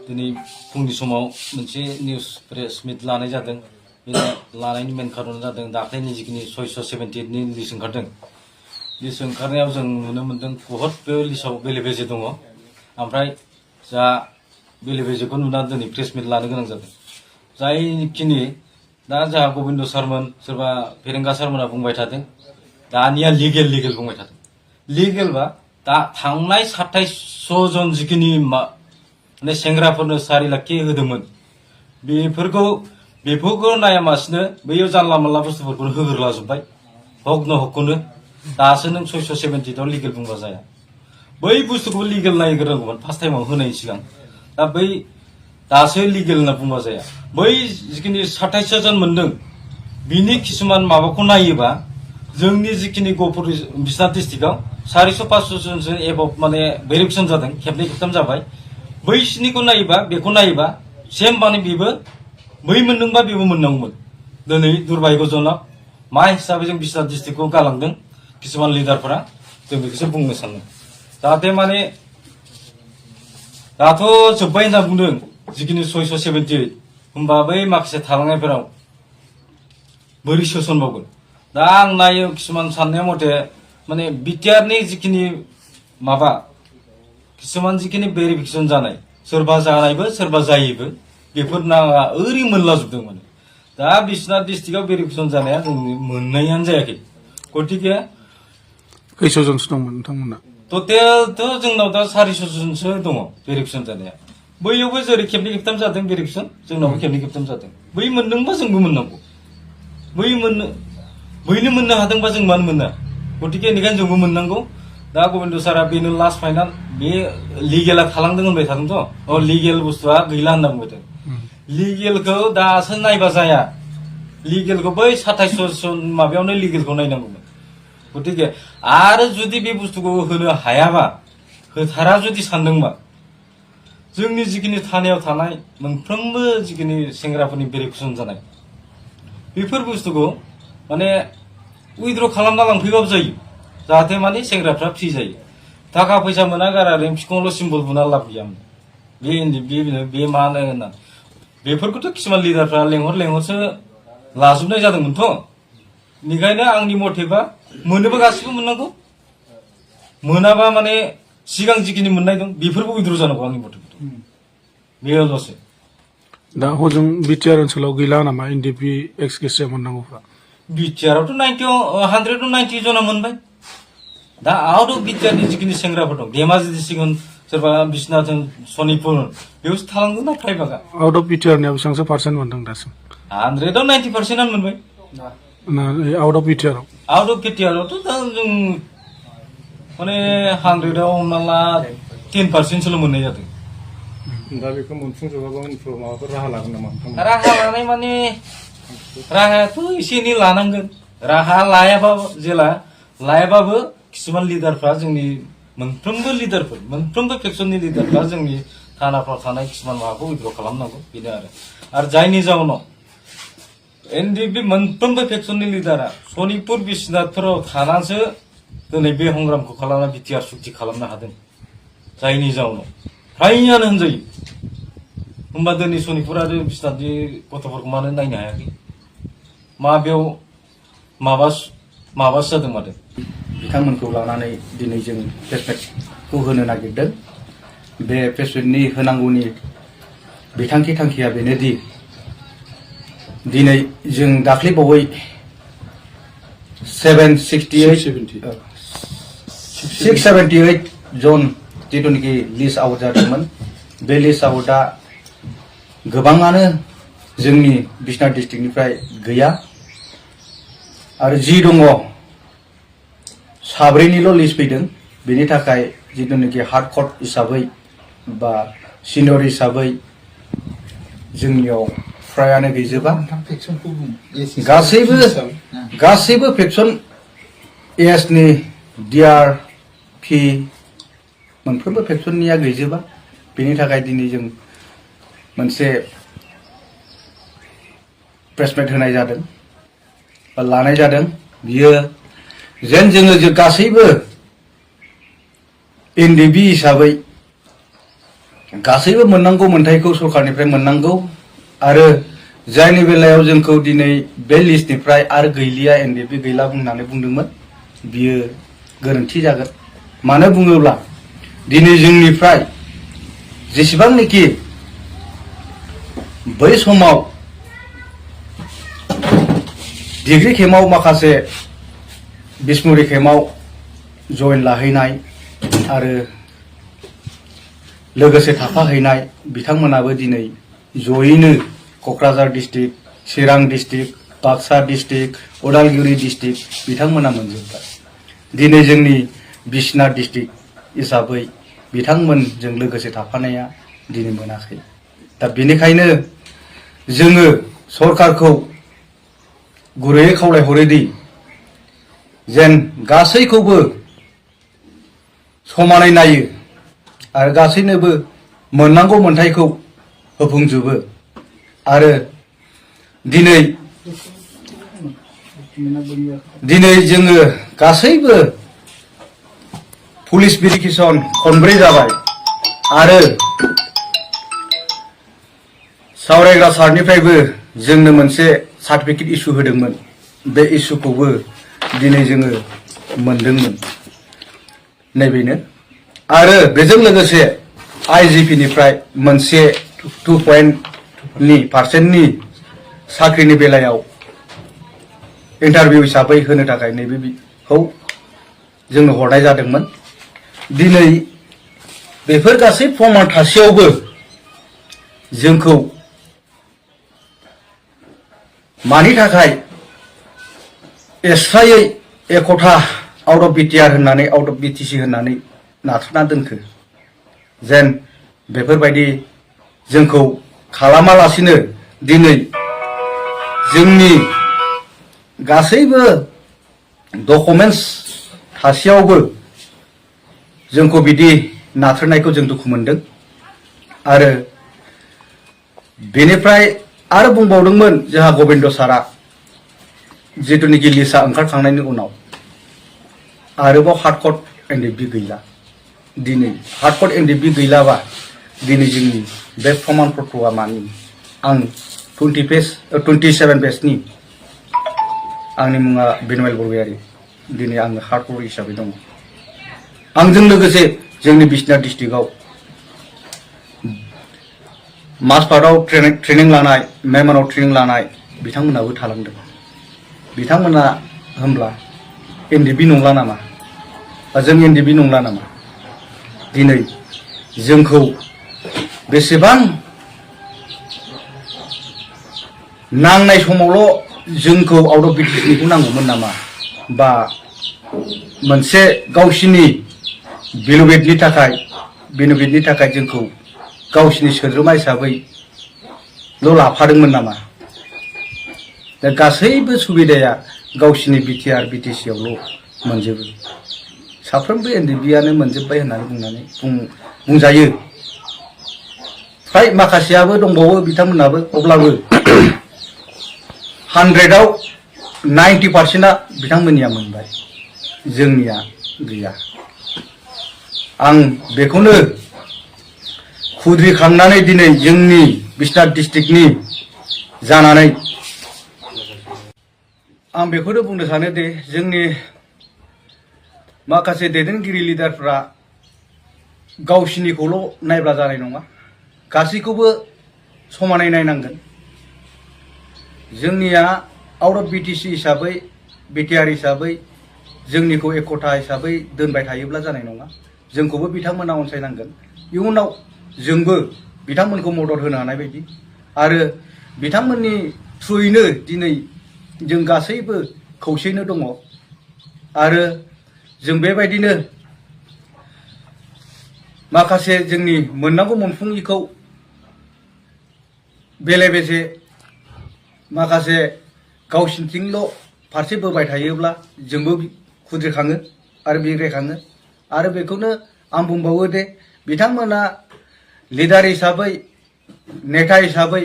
दिनै फुंनि समाव मोनसे निउस प्रेस मिट लानाय जादों। बे लानायनि मेन खारना जादों दाख्लैनि जिखिनि 678नि लिस्ट ओंखारदों। लिस्ट ओंखारनायाव जों नुनो मोन्दों बहुत बे लिस्टआव बेले बेजे दङ। ओमफ्राय जा बेले बेजेखौ नुनानै दिनै प्रेस मिट लानो गोनां जादों। जायखिनि दा जोंहा गबिन्द सारमोन सोरबा फेरेंगा सारमोना बुंबाय थादों दानिया लिगेल बुंबाय थादों। लिगेलबा दा थांनाय 2700 जन जिखिनि माने सेंग्राफोरनो 4 लाख होदोंमोन बेफोरखौ नायामासिनो बैयाव जानला मोनला बुस्थुफोरखौ होग्रोलाजोब्बाय हक न हकखौनो। दासो नों 670 लिगेल बुंबा जाया। बै बुस्थुखौ लिगेल नायग्रोनांगौमोन फार्स्ट टाइमाव होनायनि सिगां। दा बै दासो लिगेल होनना बुंबा जाया। बै जिखिनि 27 जन मोनदों बिनि किसुमान माबाखौ नायोबा जोंनि जिखिनि गहपुर बिश्वनाथ डिस्ट्रिक्टआव 400-500 जनसो एबभ माने भेरिफिकेसन जादों, खेबनै खेबथाम जाबाय। बैसिनिखौ नायोबा बेखौ नायोबा सेम माने बेबो बै मोनदोंबा बेबो मोननांगौमोन। दिनै दुर्भाग्यजनक मा हिसाबै जों बिश्वनाथ डिस्ट्रिक्टखौ गालांदों किसुमान लिडारफोरा जों बेखौसो बुंनो सानो। जाहाथे माने दाथ' जोब्बाय होनना बुंदों जिखिनि 678 होमबा बै माखासे थालांनायफोराव बोरै सोसनबावगोन। दा आं नायो किसुमान साननाय मथे माने बिटिआरनि जिखिनि माबा किसुमान जिखिनि भेरिफिकेसन जानाय सोरबा जानायबो सोरबा जायैबो बेफोर नाङा ओरै मोनलाजोबदों माने। दा बिश्वनाथ डिस्ट्रिक्टआव भेरिफिकेसन जानाया जों मोननायानो जायाखै। गतिके खैस'जनसो दंमोन नोंथांमोना? टटेलथ' जोंनाव दा 400 जनसो दङ भेरिफिकेसन जानाया। बैयावबो जेरै खेबनै खेबथाम जादों भेरिफिकेसन, जोंनावबो खेबनै खेबथाम जादों। बै मोनदोंबा जोंबो मोननांगौ। बैनो मोननो हादोंबा जों मानो मोना? गतिके बेनिखायनो जोंबो मोननांगौ। दा गबिन्द सारा बेनो लास्ट फाइनाल। बे लिगेला थालांदों होनबाय थादोंथ'। लिगेल बुस्थुआ गैला होनना बुंबाय थादों। लिगेलखौ दासो नायबा जाया। लिगेलखौ बै 2700 माबायावनो लिगेलखौ नायनांगौमोन। गतिके आरो जुदि बे बुस्थुखौ होनो हायाबा होथारा जुदि सानदोंबा जोंनि जिखिनि थानायाव थानाय मोनफ्रोमबो जिखिनि सेंग्राफोरनि भेरिफिकेसन जानाय बेफोर बुस्थुखौ माने उइद्र खालामना लांफैबाबो जायो। जाहाथे माने सेंग्राफ्रा फ्रि जायो। थाखा फैसा मोना गारा रेमसिखौल' सिम्बल बुना लाब गैयामोन। बे मानो होनना बेफोरखौथ' किसुमान लिडारफ्रा लेंहरसो लाजोबनाय जादोंमोनथ'। बेनिखायनो आंनि मथेबा मोनोबा गासिबो मोननांगौ, मोनाबा माने सिगां जिखिनि मोननाय दं बेफोरबो उइद्र जानांगौ आंनि मथेबा। बेल'सो। दा हजों बिटिआर ओनसोलाव गैला नामा एनडिपि एक्स केसिया मोननांगौफ्रा? बिटिआरआवथ' 190 जना मोनबाय। दा आउट अफ बिटिआरनि जिखिनि सेंग्राफोर दं धेमाजि डिस्ट्रिक्ट सोरबा बिश्वनाथ सनितपुर बेयावसो थालांदों ना प्राइभागा। आउट अफ बिटिआरनिया बेसेबांसो पार्सेन्ट मोनदों दासिम? 100आव 90% मोनबाय। Out of BTR out of बिटिआरआवथ' दा जों माने 100आव हमना ला 10%सोल' मोननाय जादों। दा बेखौ मोनफुंजोबाबा उनफ्राव माबाफोर राहा लागोन नामा? राहा लानाय माने राहायाथ' एसे एनै लानांगोन। राहा लायाबाबो किसुमान लिडारफ्रा जोंनि मोनफ्रोमबो फेक्सननि लिडारफ्रा जोंनि थानाफ्राव थानाय किसुमान माबाखौ उइद्र खालामनांगौ बेनो आरो जायनि जाउनाव एनडिपि मोनफ्रोमबो फेक्सननि लिडारा सनितपुर बिश्वनाथफोराव थानासो दिनै बे संग्रामखौ खालामना बिटिआर सुक्ति खालामनो हादों। जायनि जाउनाव फ्रायानो होनजायो। होमबा दिनै सनितपुर आरो बिश्वनाथनि गथ'फोरखौ मानो नायनो हायाखै? बेयाव माबासो जादों माथो। बिथांमोनखौ लानानै दिनै जों प्रेसमिटखौ होनो नागिरदों। बे प्रेसमिटनि होनांगौनि बिथांखि थांखिया बेनोदि दिनै जों दाख्लैबावै 678 जन जिथुनिखि लिस्ट आउट जादोंमोन बे लिस्ट आउटआ गोबाङानो जोंनि बिश्वनाथ डिस्ट्रिक्टनिफ्राय गैया आरो जि दङ 7निल' लिस्ट फैदों। बेनि थाखाय जिथुनिखि हार्ड कट हिसाबै बा सिनियर हिसाबै जोंनियाव फ्रायानो गैजोबा। गासैबो फेक्सन एसनि डिआरपि मोनफ्रोमबो फेक्सननिया गैजोबा। बेनि थाखाय दिनै जों मोनसे प्रेसमिट होनाय जादों बा लानाय जादों। बियो जेन जोङो गासैबो एनडिपि हिसाबै गासैबो मोननांगौ मोनथायखौ सरकारनिफ्राय मोननांगौ आरो जायनि बेलायाव जोंखौ दिनै बे लिस्टनिफ्राय आरो गैलिया एनडिएफबि गैला बुंनानै बुंदोंमोन बियो गोरोन्थि जागोन। मानो बुङोब्ला दिनै जोंनिफ्राय जेसेबांनाखि बै समाव डिग्री केम्पआव माखासे बिसमुरि केम्पआव जयेन लाहैनाय आरो लोगोसे थाफाहैनाय बिथांमोनाबो दिनै जयैनो Kokrajhar district, Chirang district, Baksa district, Udalguri district बिथांमोना मोनजोब्बाय। दिनै जोंनि बिश्वनाथ डिस्ट्रिक्ट हिसाबै बिथांमोनजों लोगोसे थाफानाया दिनै मोनाखै। दा बेनिखायनो जोङो सरकारखौ गुरैयै खावलायहरोदि जेन गासैखौबो समानै नायो आरो गासैनोबो मोननांगौ मोनथायखौ होफुंजोबो आरो दिनै जोङो गासैबो पुलिस भेरिफिकेसन खनब्रै जाबाय आरो सावरायग्रा सारनिफ्रायबो जोंनो मोनसे सार्टिफिकेट इसु होदोंमोन। बे इसुखौबो दिनै जोङो मोनदोंमोन। नैबेनो आरो बेजों लोगोसे आइजिपिनिफ्राय मोनसे 2% साख्रिनि बेलायाव इन्टारभिउ हिसाबै होनो थाखाय नैबेखौ जोंनो हरनाय जादोंमोन। दिनै बेफोर गासै प्रमान थासेयावबो जोंखौ मानि थाखाय एक्सट्रायै एकथा आउट अफ बिटिआर होननानै आउट अफ बिटिसि होननानै नाथ्रोना दोनखो जेन बेफोरबायदि जोंखौ खालामालासिनो दिनै जोंनि गासैबो डकुमेन्टस थासेयावबो जोंखौ बिदि नाथ्रोनायखौ जों दुखु मोनदों। आरो बेनिफ्राय आरो बुंबावदोंमोन जोंहा गबिन्द सारा जिथुनिखि लिस्टआ ओंखारखांनायनि उनाव आरोबाव हार्डक'ड एनडिएफबि गैला। दिनै हार्डक'ड एनडिएफबि गैलाबा दिनै जोंनि बे प्रमान पत्रआ मानि आं 27 पेजनि आंनि मुङा बिन'यल बरगयारी दिनै आङो हार्डक'ड हिसाबै दङ। आंजों लोगोसे जोंनि बिश्वनाथ डिस्ट्रिक्टआव माजबाटआव ट्रेनिं लानाय मेमनाव ट्रेनिं लानाय बिथांमोनाबो थालांदों। बिथांमोना होमब्ला एनडिएफबि नंला नामा बा जों एनडिएफबि नंला नामा? दिनै जोंखौ बेसेबां नांनाय समावल' जोंखौ आउट अफ बिटिसिनिखौ नांगौमोन नामा बा मोनसे गावसिनि बेनिफिटनि थाखाय जोंखौ गावसिनि सोद्रोमा हिसाबैल' लाफादोंमोन नामा? दा गासैबो सुबिदाया गावसिनि बिटिआर बिटिसिआवल' मोनजोबो। साफ्रोमबो एनडिएफबिआनो मोनजोब्बाय होननानै बुंजायो। फ्राय माखासेयाबो दंबावो बिथांमोनाबो अब्लाबो 100आव 90%आ बिथांमोननिया मोनबाय जोंनिया गैया। आं बेखौनो खुद्रिखांनानै दिनै जोंनि बिश्वनाथ डिस्ट्रिक्टनि जानानै आं बेखौनो बुंनो सानो दे जोंनि माखासे दैदेनगिरि लिडारफ्रा गावसिनिखौल' नायब्ला जानाय नङा, गासैखौबो समानै नायनांगोन। जोंनिया आउट अफ बिटिसि हिसाबै बिटिआर हिसाबै जोंनिखौ एकथा हिसाबै दोनबाय थायोब्ला जानाय नङा। जोंखौबो बिथांमोना अनसायनांगोन। इयुनाव जोंबो बिथांमोनखौ मदद होनो हानाय बायदि आरो बिथांमोननि थ्रुयैनो दिनै जों गासैबो खौसेयैनो दङ आरो जों बेबायदिनो माखासे जोंनि मोननांगौ मोनफुङिखौ बेले बेजे माखासे गावसिनिथिंल' फारसे बोबाय थायोब्ला जोंबो खुद्रिखाङो आरो बिग्रायखाङो। आरो बेखौनो आं बुंबावो दे बिथांमोना लिडार हिसाबै नेता हिसाबै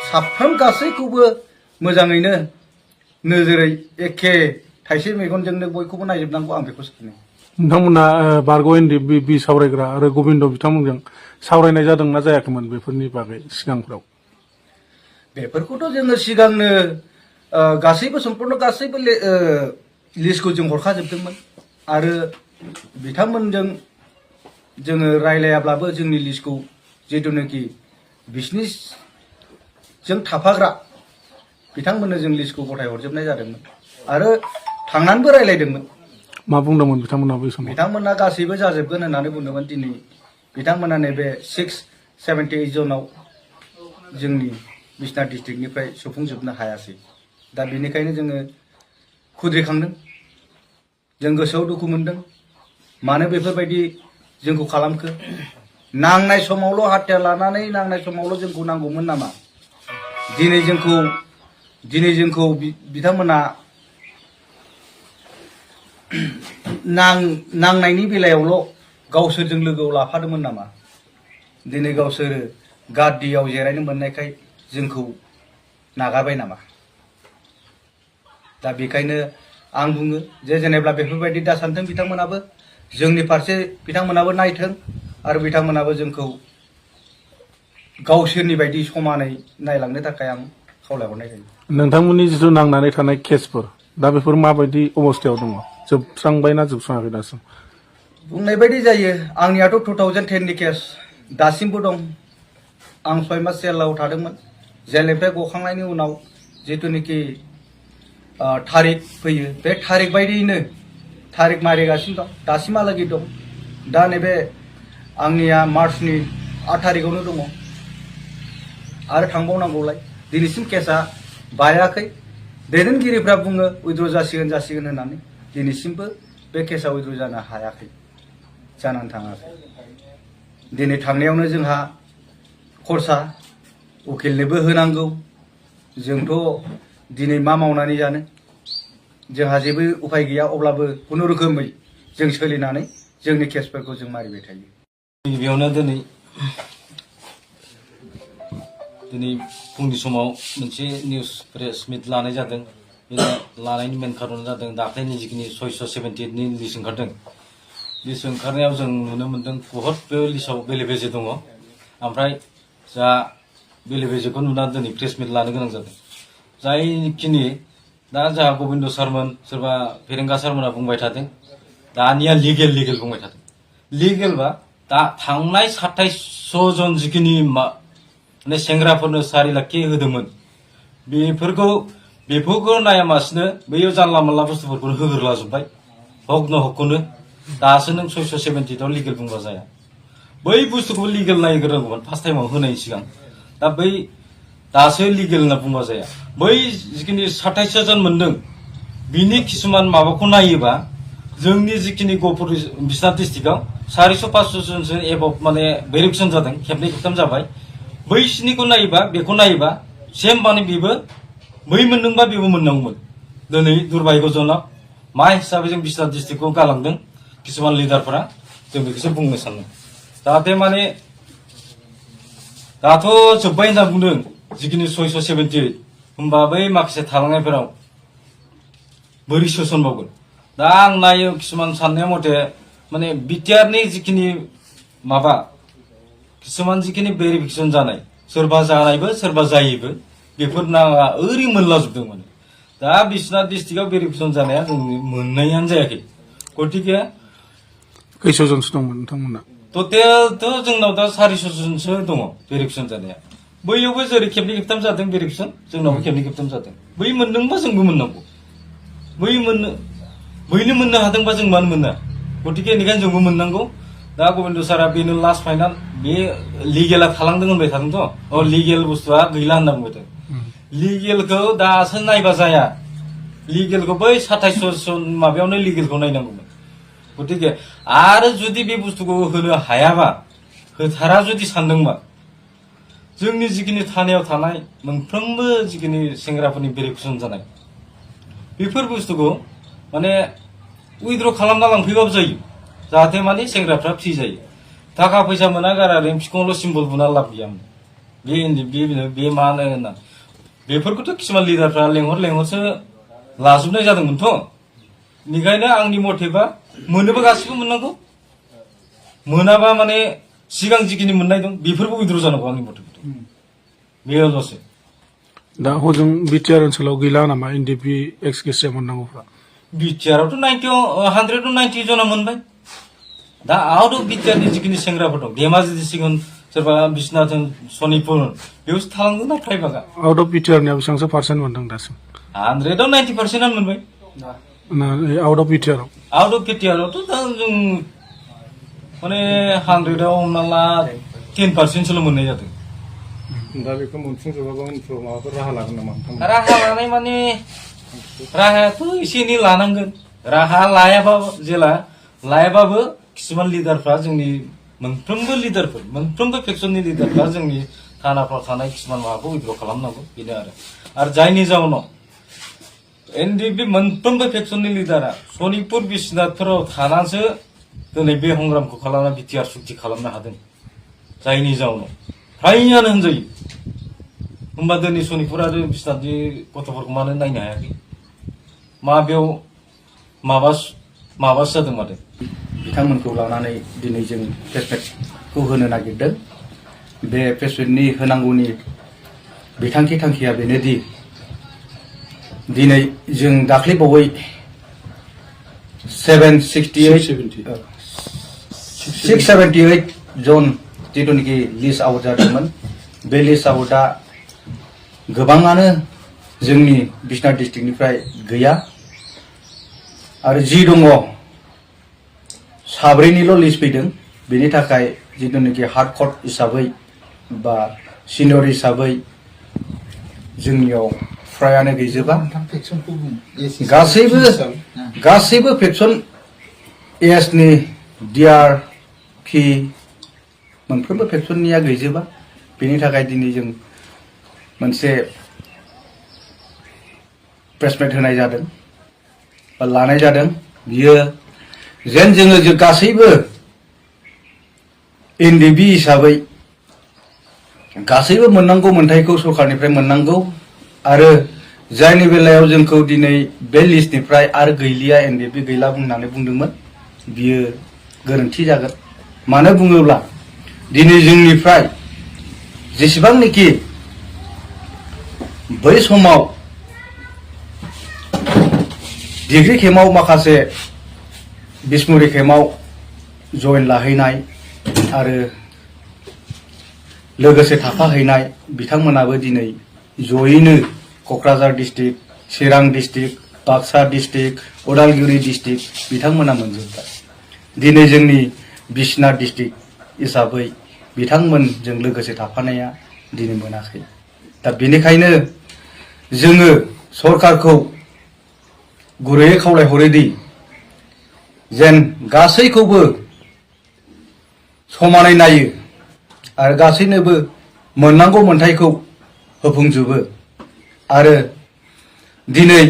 साफ्रोम गासैखौबो मोजाङैनो नोजोरै एखे थाइसे मेगनजोंनो बयखौबो नायजोबनांगौ आं बेखौ सानो। नोंथांमोना बारग' एनडिएफबि सावरायग्रा आरो गबिन्द बिथांमोनजों सावरायनाय जादोंना जायाखैमोन बेफोरनि बागै सिगांफ्राव? बेफोरखौथ' जोङो सिगांनो गासैबो सम्पूर्ण गासैबो लिस्टखौ जों हरखाजोबदोंमोन आरो बिथांमोनजों जोङो रायलायाब्लाबो जोंनि लिस्टखौ जिथुनाखि बिसिनिजों थाफाग्रा बिथांमोननो जों लिस्टखौ गथाय हरजोबनाय जादोंमोन आरो थांनानैबो रायलायदोंमोन। मा बुंदोंमोन बिथांमोना बै समाव? बिथांमोना गासैबो जाजोबगोन होननानै बुंदोंमोन। दिनै बिथांमोना नैबे 678 जनाव जोंनि बिश्वनाथ डिस्ट्रिक्टनिफ्राय सफुंजोबनो हायासै। दा बेनिखायनो जोङो खुद्रिखांदों, जों गोसोआव दुखु मोनदों। मानो बेफोरबायदि जोंखौ खालामखो? नांनाय समावल' हाथियार लानानै नांनाय समावल' जोंखौ नांगौमोन नामा? दिनै जोंखौ बिथांमोना नांनायनि बेलायावल' गावसोरजों लोगोआव लाफादोंमोन नामा? दिनै गावसोरो गाद्दियाव जिरायनो मोननायखाय जोंखौ नागारबाय नामा? दा बेखायनो आं बुङो जे जेनेब्ला बेफोरबायदि दासानथों, बिथांमोनाबो जोंनि फारसे बिथांमोनाबो नायथों आरो बिथांमोनाबो जोंखौ गावसोरनि बायदि समानै नायलांनो थाखाय आं खावलायहरनाय जायो। नोंथांमोननि जिथु नांनानै थानाय केसफोर दा बेफोर माबायदि अबस्थायाव दङ? जोबस्रांबायना जोबस्राङाखै दासिम? बुंनाय बायदि जायो। आंनियाथ' 2010नि केस दासिमबो दं। आं 6 मास जेलाव थादोंमोन। जेलनिफ्राय गखांनायनि उनाव जिथुनाखि थारिख फैयो, बे थारिख बायदियैनो थारिख मारिगासिनो दं, दासिमहालागै दं। दा नैबे आंनिया मार्चनि 8 थारिखआवनो दङ आरो थांबावनांगौलाय। दिनैसिम केसा बायाखै। दैदेनगिरिफ्रा बुङो उइद्र' जासिगोन होननानै। दिनैसिमबो बे केसा उइद्र' जानो हायाखै, जानानै थाङाखै। दिनै थांनायावनो जोंहा खरसा, उकिलनोबो होनांगौ। जोंथ' दिनै मा मावनानै जानो? जोंहा जेबो उफाय गैया। अब्लाबो खुनुरोखोमै जों सोलिनानै जोंनि केसफोरखौ जों मारिबाय थायो। गिबियावनो दिनै फुंनि समाव मोनसे निउस प्रेस मिट लानाय जादों। बे लानायनि मेन खारना जादों दाख्लैनि जिखिनि 678नि लिस्ट ओंखारदों। लिस्ट ओंखारनायाव जों नुनो मोन्दों बहुत बे लिस्टआव बेले बेजे दङ। ओमफ्राय जा बेले बेजेखौ नुनानै दिनै प्रेस मिट लानो गोनां जादों। जायखिनि दा जोंहा गबिन्द सारमोन, सोरबा फेरेंगा सारमोना बुंबाय थादों दानिया लिगेल बुंबाय थादों। लिगेलबा दा थांनाय 2700 जन जिखिनि माने सेंग्राफोरनो 4 लाख होदोंमोन, बेफोरखौ नायामासिनो बैयाव जानला मोनला बुस्थुफोरखौनो होग्रोलाजोब्बाय, हक न हकखौनो। दासो नों 678आव लिगेल बुंबा जाया। बै बुस्थुखौ लिगेल नायग्रोनांगौमोन फार्स्ट टाइमाव होनायनि सिगां। दा दासो लिगेल होनना बुंबा जाया। बै जिखिनि 27 जन मोनदों बिनि किसुमान माबाखौ नायोबा जोंनि जिखिनि गहपुर बिश्वनाथ डिस्ट्रिक्टआव 400-500 जनसो एबभ माने भेरिफिकेसन जादों, खेबनै खेबथाम जाबाय। बैसिनिखौ नायोबा बेखौ नायोबा सेम माने बेबो बै मोनदोंबा बेबो मोननांगौमोन। दिनै दुर्भाग्यजनक मा हिसाबै जों बिश्वनाथ डिस्ट्रिक्टखौ गालांदों किसुमान लिडारफोरा, जों बेखौसो बुंनो सानदों। जाहाथे माने दाथ' जोब्बाय होनना बुंदों जिखिनि 678, होमबा बै माखासे थालांनायफोराव बोरै सोसनबावगोन? दा आं नायो किसुमान साननाय मथे माने बिटिआरनि जिखिनि माबा किसुमान जिखिनि भेरिफिकेसन जानाय, सोरबा जानायबो सोरबा जायैबो, बेफोर नाङा ओरै मोनलाजोबदों माने। दा बिश्वनाथ डिस्ट्रिक्टआव भेरिफिकेसन जानाया जों मोननायानो जायाखै। गतिके खैस' जनसो दंमोन नोंथांमोना? टटेलथ' जोंनाव दा 400 जनसो दङ भेरिफिकेसन जानाया। बैयावबो जेरै खेबनै खेबथाम जादों भेरिफिकेसन, जोंनावबो खेबनै खेबथाम जादों। बै मोनदोंबा जोंबो मोननांगौ। बैनो मोननो हादोंबा जों मानो मोना? गतिके बेनिखायनो जोंबो मोननांगौ। दा गबिन्द सारा बेनो लास्ट फाइनाल, बे लिगेला थालांदों होनबाय थादोंथ'। लिगेल बुस्थुआ गैला होनना बुंबाय थादों। लिगेलखौ दासो नायबा जाया। लिगेलखौ बै 2700 जन माबायावनो लिगेलखौ नायनांगौमोन। गतिके आरो जुदि बे बुस्थुखौ होनो हायाबा, होथारा जुदि सानदोंबा, जोंनि जिखिनि थानायाव थानाय मोनफ्रोमबो जिखिनि सेंग्राफोरनि भेरिफिकेसन जानाय, बेफोर बुस्थुखौ माने उइद्र' खालामना लांफैबाबो जायो। जाहाथे माने सेंग्राफ्रा फ्रि जायो। थाखा फैसा मोना गारा रेमसिखौल' सिम्बल बुना लाब गैयामोन। बे मानो होनना बेफोरखौथ' किसुमान लिडारफ्रा लेंहरसो लाजोबनाय जादोंमोनथ'। बेनिखायनो आंनि मथेबा मोनोबा गासिबो मोननांगौ मोनाबा माने सिगां जिखिनि मोननाय दं बेफोरबो उइद्र जानांगौ आंनि मथे बेल'सो दा हजों बिटिआर ओनसोलाव गैला नामा एनडिपि एक्स केसिया मोननांगौफ्रा बिटिआरआवथ' 190 जना मोनबाय दा आउट अफ बिटिआरनि जिखिनि सेंग्राफोर दं धेमाजि डिस्ट्रिक्ट होन सोरबा बिश्वनाथ होन सनितपुर होन बेयावसो थालांदों ना फ्राय बागा आउट अफ बिटिआरनिया बेसेबांसो पार्सेन्ट मोनदों दासिम 100आव 90% मोनबाय आउट अफ बिटिआरआव आउट अफ बिटिआरआवथ' दा जों माने 100आव हमना ला 10%सोल' मोननाय जादों दा बेखौ मोनफुंजोबाबा उनफ्राव माबाफोर राहा लागोन नामा नोंथांमोना? राहा लानाय माने राहायाथ' एसे एनै लानांगोन राहा लायाबाबो किसुमान लिडारफ्रा जोंनि मोनफ्रोमबो फेक्सननि लिडारफ्रा जोंनि थानाफ्राव थानाय किसुमान माबाखौ उइद्र खालामनांगौ बेनो आरो जायनि जाउनाव एनडिपि मोनफ्रोमबो फेक्सननि लिडारा सनितपुर बिश्वनाथफोराव थानासो दिनै बे संग्रामखौ खालामना बिटिआर सुक्ति खालामनो हादों जायनि जाउनाव फ्रायानो होनजायो होमबा दिनै सनितपुर आरो बिश्वनाथनि गथ'फोरखौ मानो नायनो हायाखै बेयाव माबासो जादों माथो बिथांमोनखौ लानानै दिनै जों फेसबुकखौ होनो नागिरदों बे फेसबुकनि होनांगौनि बिथांखि थांखिया बेनोदि दिनै जों दाख्लैबावै 678 जन जिथुनिखि लिस्ट आउट जादोंमोन बे लिस्ट आउटआ गोबाङानो जोंनि बिश्वनाथ डिस्ट्रिक्टनिफ्राय गैया आरो जि दङ साब्रैनिल' लिस्ट फैदों बेनि थाखाय जिथुनिखि हार्ड कट हिसाबै बा सिनियर हिसाबै जोंनियाव फ्रायानो गैजोबा गासैबो फेक्सन एसनि डिआर पि मोनफ्रोमबो फेक्सननिया गैजोबा बेनि थाखाय दिनै जों मोनसे प्रेसमेट होनाय जादों बा लानाय जादों बियो जेन जोङो गासैबो एनडिपि हिसाबै गासैबो मोननांगौ मोन्थायखौ सरकारनिफ्राय मोननांगौ आरो जायनि बेलायाव जोंखौ दिनै बे लिस्टनिफ्राय आरो गैलिया एनडिपि गैला होननानै बुंदोंमोन बियो गोरोन्थि जागोन मानो बुङोब्ला दिनै जोंनिफ्राय जेसेबांनोखि बै समाव डिग्री केम्पआव माखासे बिसमुरि केम्पआव जयेन लाहैनाय आरो लोगोसे थाफाहैनाय बिथांमोनाबो दिनै जयैनो Kokrajhar district Chirang district Baksa district Udalguri district बिथांमोना मोनजोब्बाय दिनै जोंनि बिश्वनाथ डिस्ट्रिक्ट हिसाबै बिथांमोनजों लोगोसे थाफानाया दिनै मोनाखै दा बेनिखायनो जोङो सरकारखौ गुरैयै खावलायहरोदि जेन गासैखौबो समानै नायो आरो गासैनोबो मोननांगौ मोन्थायखौ होफुंजोबो आरो दिनै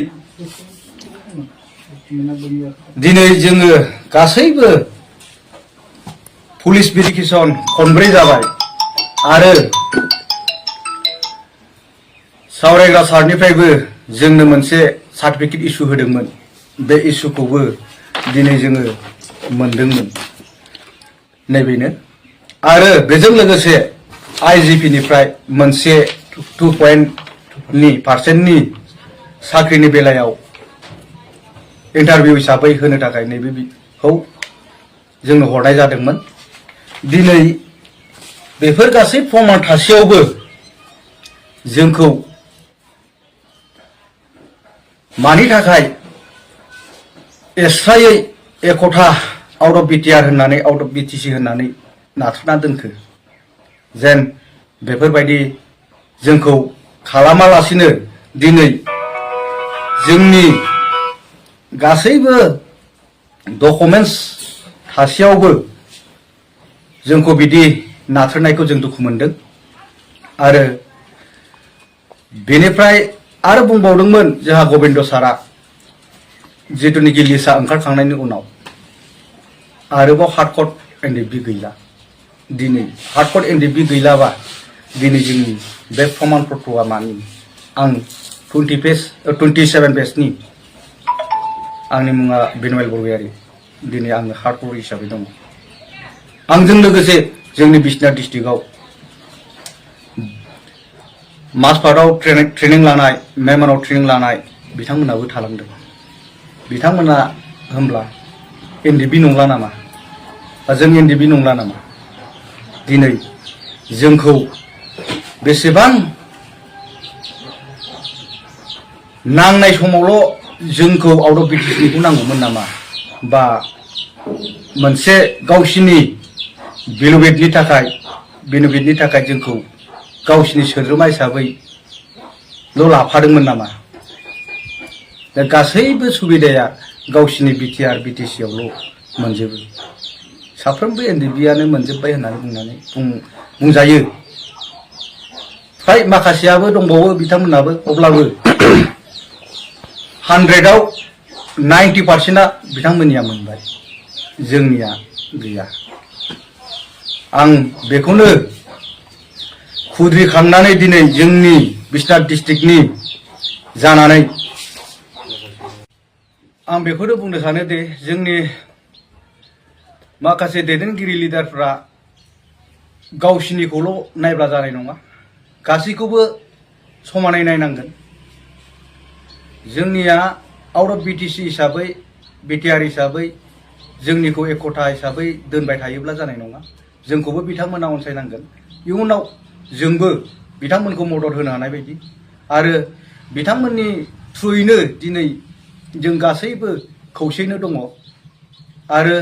जोङो गासैबो पुलिस भेरिफिकेसन खनब्रै जाबाय आरो सावरायग्रा सारनिफ्रायबो जोंनो मोनसे सार्टिफिकेट इसु होदोंमोन बे इसुखौबो दिनै जोङो मोनदोंमोन नैबेनो आरो बेजों लोगोसे आइजिपिनिफ्राय मोनसे 2% साख्रिनि बेलायाव इन्टारभिउ हिसाबै होनो थाखाय नैबेखौ जोंनो हरनाय जादोंमोन दिनै बेफोर गासै प्रमान थासेयावबो जोंखौ मानि थाखाय एक्सट्रायै एकथा आउट अफ बिटिआर होननानै आउट अफ बिटिसि होननानै नाथारना दोनखो जेन बेफोरबायदि जोंखौ खालामालासिनो दिनै जोंनि गासैबो डकुमेन्टस थासेयावबो जोंखौ बिदि नाथारनायखौ जों दुखु मोनदों आरो बेनिफ्राय आरो बुंबावदोंमोन जोंहा गबिन्द सारा जिथुनिखि लिस्टआ ओंखारखांनायनि उनाव आरोबाव हार्डकट एनडिपि गैला दिनै हार्डकट एनडिपि गैलाबा दिनै जोंनि बे प्रमान पत्रआ मानि आं 27 पेजनि आंनि मुङा बिन'यल बरगयारी दिनै आङो हार्डक'र हिसाबै दङ आंजों लोगोसे जोंनि बिश्वनाथ डिस्ट्रिक्टआव मासपाटआव ट्रेनिं लानाय मेमनाव ट्रेनिं लानाय बिथांमोनाबो थालांदों बिथांमोना होमब्ला एनडिबि नंला नामा जों एनडिबि नंला नामा दिनै जोंखौ बेसेबां नांनाय समावल' जोंखौ आउट अफ बिटिसिनिखौ नांगौमोन नामा बा मोनसे गावसिनि बेनिफिटनि थाखाय जोंखौ गावसिनि सोद्रोमा हिसाबैल' लाफादोंमोन नामा दा गासैबो सुबिदाया गावसिनि बिटिआर बिटिसिआवल' मोनजोबो साफ्रोमबो एनडिबिआनो मोनजोब्बाय होननानै बुंजायो फ्राय माखासेयाबो दंबावो बिथांमोनाबो अब्लाबो 100आव 90%आ बिथांमोननिया मोनबाय जोंनिया गैया आं बेखौनो खुद्रिखांनानै दिनै जोंनि बिश्वनाथ डिस्ट्रिक्टनि जानानै आं बेखौनो बुंनो सानो दे जोंनि माखासे दैदेनगिरि लिडारफ्रा गावसिनिखौल' नायब्ला जानाय नङा गासैखौबो समानै नायनांगोन जोंनिया आउट अफ बिटिसि हिसाबै बिटिआर हिसाबै जोंनिखौ एकता हिसाबै दोनबाय थायोब्ला जानाय नङा जोंखौबो बिथांमोना अनसायनांगोन इयुनाव जोंबो बिथांमोनखौ मदद होनो हानाय बायदि आरो बिथांमोननि थ्रुयैनो दिनै जों गासैबो खौसेयैनो दङ आरो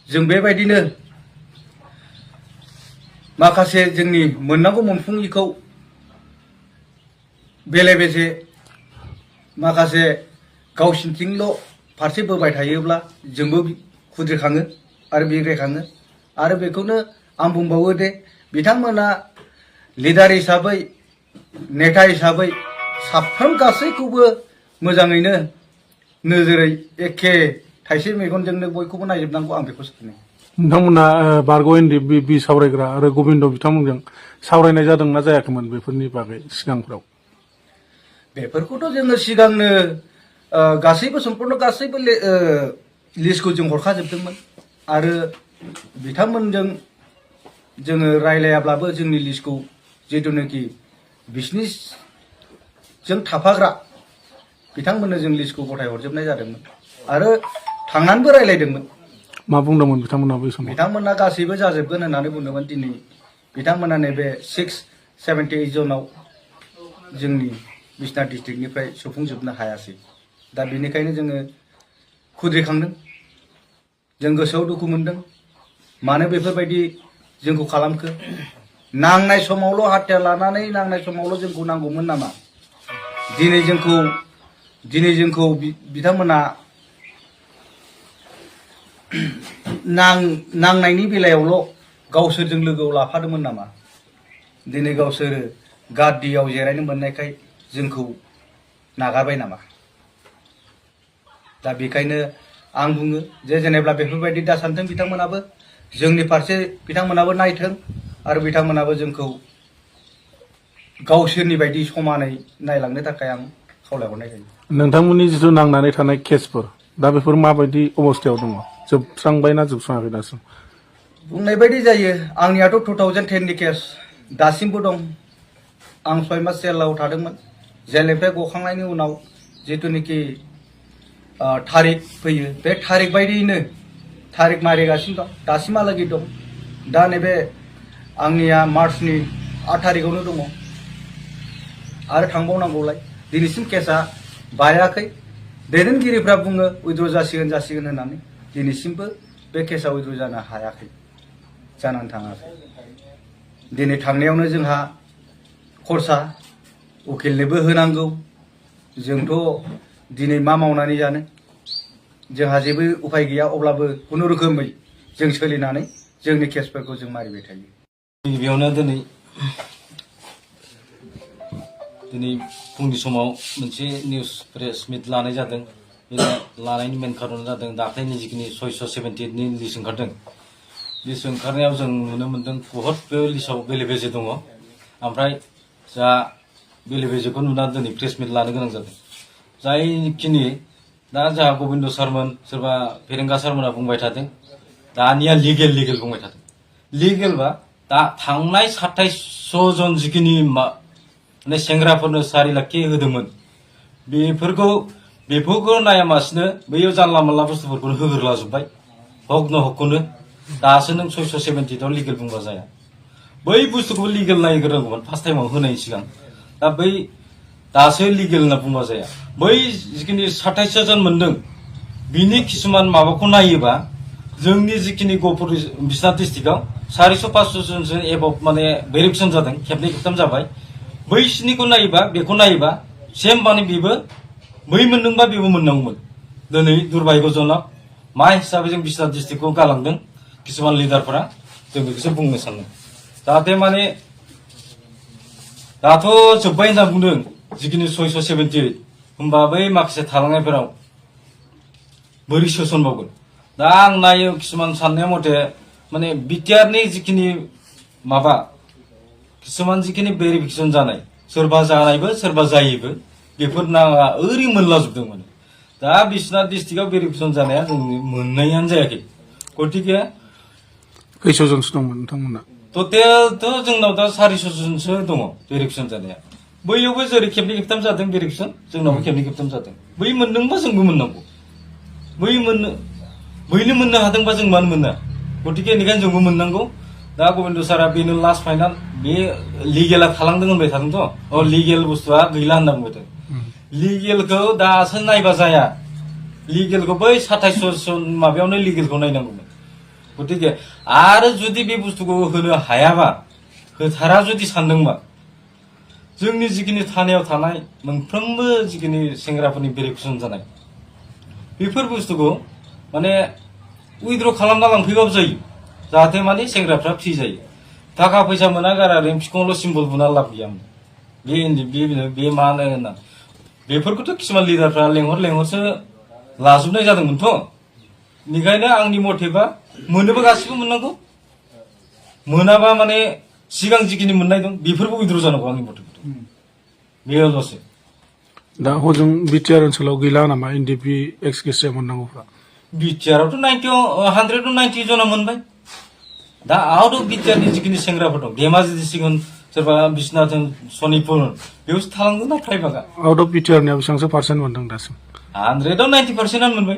जों बेबायदिनो माखासे जोंनि मोननांगौ मोनफुङिखौ बेले बेजे माखासे गावसिनिथिंल' फारसे बोबाय थायोब्ला जोंबो खुद्रिखाङो आरो बिग्रायखाङो आरो बेखौनो आं बुंबावो दे बिथांमोना लिडार हिसाबै नेता हिसाबै साफ्रोम गासैखौबो मोजाङैनो नोजोरै एखे थाइसे मेगनजोंनो बयखौबो नायजोबनांगौ आं बेखौ सानो नोंथांमोना बारग' एनडिबि सावरायग्रा आरो गबिन्द बिथांमोनजों सावरायनाय जादोंना जायाखैमोन बेफोरनि बागै सिगांफ्राव बेफोरखौथ' जोङो सिगांनो गासैबो सम्पूर्ण गासैबो लिस्टखौ जों हरखाजोबदोंमोन आरो बिथांमोनजों जोङो रायलायाब्लाबो जोंनि लिस्टखौ जिथुनाखि बिसिनिजों थाफाग्रा बिथांमोननो जों लिस्टखौ गथाय हरजोबनाय जादोंमोन आरो थांनानैबो रायलायदोंमोन मा बुंदोंमोन बिथांमोना बै समाव बिथांमोना गासैबो जाजोबगोन होननानै बुंदोंमोन दिनै बिथांमोना नैबे 678 जनाव जोंनि बिश्वनाथ डिस्ट्रिक्टनिफ्राय सफुंजोबनो हायासै दा बेनिखायनो जोङो खुद्रिखांदों जों गोसोआव दुखु मोनदों मानो बेफोरबायदि जोंखौ खालामखो नांनाय समावल' हाथियार लानानै नांनाय समावल' जोंखौ नांगौमोन नामा दिनै जोंखौ बिथांमोना नांनायनि बेलायावल' गावसोरजों लोगोआव लाफादोंमोन नामा दिनै गावसोरो गादियाव जिरायनो मोननायखाय जोंखौ नागारबाय नामा दा बेखायनो आं बुङो जे जेनेबा बेफोरबायदि दा सानथों बिथांमोनाबो जोंनि फारसे बिथांमोनाबो नायथों आरो बिथांमोनाबो जोंखौ गावसोरनि बायदि समानै नायलांनो थाखाय आं खावलायहरनाय जायो नोंथांमोननि जिथु नांनानै थानाय केसफोर दा बेफोर माबायदि अबस्थायाव दङ जोबस्रांबाय ना जोबस्राङाखै दासिम बुंनाय बायदि जायो आंनियाथ' 2010नि केस दासिमबो दं आं 6 मास जेलाव थादोंमोन जेलनिफ्राय गखांनायनि उनाव जिथुनाखि थारिख फैयो बे थारिख बायदियैनो थारिख मारिगासिनो दं दासिमहालागै दं दा नैबे आंनिया मार्चनि 8 थारिखआवनो दङ आरो थांबावनांगौलाय दिनैसिम केसा बायाखै दैदेनगिरिफ्रा बुङो उइद्र जासिगोन होननानै दिनैसिमबो बे केसा उइद्र जानो हायाखै जानानै थाङाखै दिनै थांनायावनो जोंहा खरसा उकिलनोबो होनांगौ जोंथ' दिनै मा मावनानै जानो जोंहा जेबो उपाय गैया अब्लाबो खुनुरोखोमै जों सोलिनानै जोंनि केसफोरखौ जों मारिबाय थायो गिबियावनो दिनै फुंनि समाव मोनसे निउस प्रेस मिट लानाय जादों बे लानायनि मेन खारना जादों दाख्लैनि जिखिनि 678नि लिस्ट ओंखारदों लिस्ट ओंखारनायाव जों नुनो मोन्दों बहुद बे लिस्टआव बेले बेजे दङ ओमफ्राय जा बेले बेजेखौ नुनानै दिनै प्रेस मिट लानो गोनां जादों जायखिनि दा जोंहा गबिन्द सारमोन सोरबा फेरेंगा सारमोना बुंबाय थादों दानिया लिगेल बुंबाय थादों लिगेलबा दा थांनाय 27 जन जिखिनि माने सेंग्राफोरनो 4 लाख होदोंमोन बेफोरखौ नायामासिनो बैयाव जानला मोनला बुस्थुफोरखौ होग्रोलाजोब्बाय हक न हकखौनो दासो नों 670 लिगेल बुंबा जाया बै बुस्थुखौ लिगेल नायग्रोनांगौमोन फार्स्ट टाइमाव होनायनि सिगां दा बै दासो लिगेल होनना बुंबा जाया बै जिखिनि 27 जन मोनदों बिनि किसुमान माबाखौ नायोबा जोंनि जिखिनि गहपुर बिश्वनाथ डिस्ट्रिक्टआव 400-500 जनसो एबभ माने भेरिफिकेसन जादों खेबनै खेबथाम जाबाय बैसिनिखौ नायोबा सेम माने बेबो बै मोनदोंबा बेबो मोननांगौमोन दिनै दुर्भाग्यजनक मा हिसाबै जों बिश्वनाथ डिस्ट्रिक्टखौ गालांदों किसुमान लिडारफोरा जों बेखौसो बुंनो सानदों जाहाथे माने दाथ' जोब्बाय होनना बुंदों जिखिनि 678 होमबा बै माखासे थालांनायफोराव बोरै सोसनबावगोन दा आं नायो किसुमान साननाय मथे माने बिटिआरनि जिखिनि माबा किसुमान जिखिनि भेरिफिकेसन जानाय सोरबा जानायबो सोरबा जायैबो बेफोर नाङा ओरै मोनलाजोबदों माने दा बिश्वनाथ डिस्ट्रिक्टआव भेरिफिकेसन जानाया जोंनि मोननायानो जायाखै गतिके खैस'जनसो दंमोन नोंथांमोना टटेलथ' जोंनाव दा 400 जनसो दङ भेरिफिकेसन जानाया बैयावबो जेरै खेबनै खेबथाम जादों भेरिफिकेसन जोंनावबो खेबनै खेबथाम जादों बै मोनदोंबा जोंबो मोननांगौ बैनो मोननो हादोंबा जों मानो मोना गतिके बेनिखायनो जोंबो मोननांगौ दा गबिन्द सारा बेनो लास्ट फाइनाल बे लिगेला थालांदों होनबाय थादोंथ' लिगेल बुस्थुआ गैला होनना बुंबाय थादों लिगेलखौ दासो नायबा जाया लिगेलखौ बै 27 माबायावनो लिगेलखौ नायनांगौमोन गतिके आरो जुदि बे बुस्थुखौ होनो हायाबा होथारा जुदि सानदोंबा जोंनि जिखिनि थानायाव थानाय मोनफ्रोमबो जिखिनि सेंग्राफोरनि भेरिफिकेसन जानाय बेफोर बुस्थुखौ माने उइद्र खालामना लांफैबाबो जायो जाहाथे माने सेंग्राफ्रा फ्रि जायो थाखा फैसा मोना गारा रेम फिखंल' सिम्बल बुना लाब गैयामोन बे मानो होनना बेफोरखौथ' किसुमान लिडारफ्रा लेंहरसो लाजोबनाय जादोंमोनथ' बेनिखायनो आंनि मथेबा मोनोबा गासिबो मोननांगौ मोनाबा माने सिगां जिखिनि मोननाय दं बेफोरबो उइद्र जानांगौ आंनि मथेबा बेल'सो दा हजों बिटिआर ओनसोलाव गैला नामा एनडिपि एक्स केसिया मोननांगौफ्रा बिटिआरआवथ' 190 जना मोनबाय दा आउट अफ बिटिआरनि जिखिनि सेंग्राफोर दं धेमाजि डिस्ट्रिक्ट होन सोरबा बिश्वनाथ होन सनितपुर होन बेयावसो थालांदों ना फ्राय बागा आउट अफ बिटिआरनिया बेसेबांसो पार्सेन्ट मोनदों दासिम 100आव 90% मोनबाय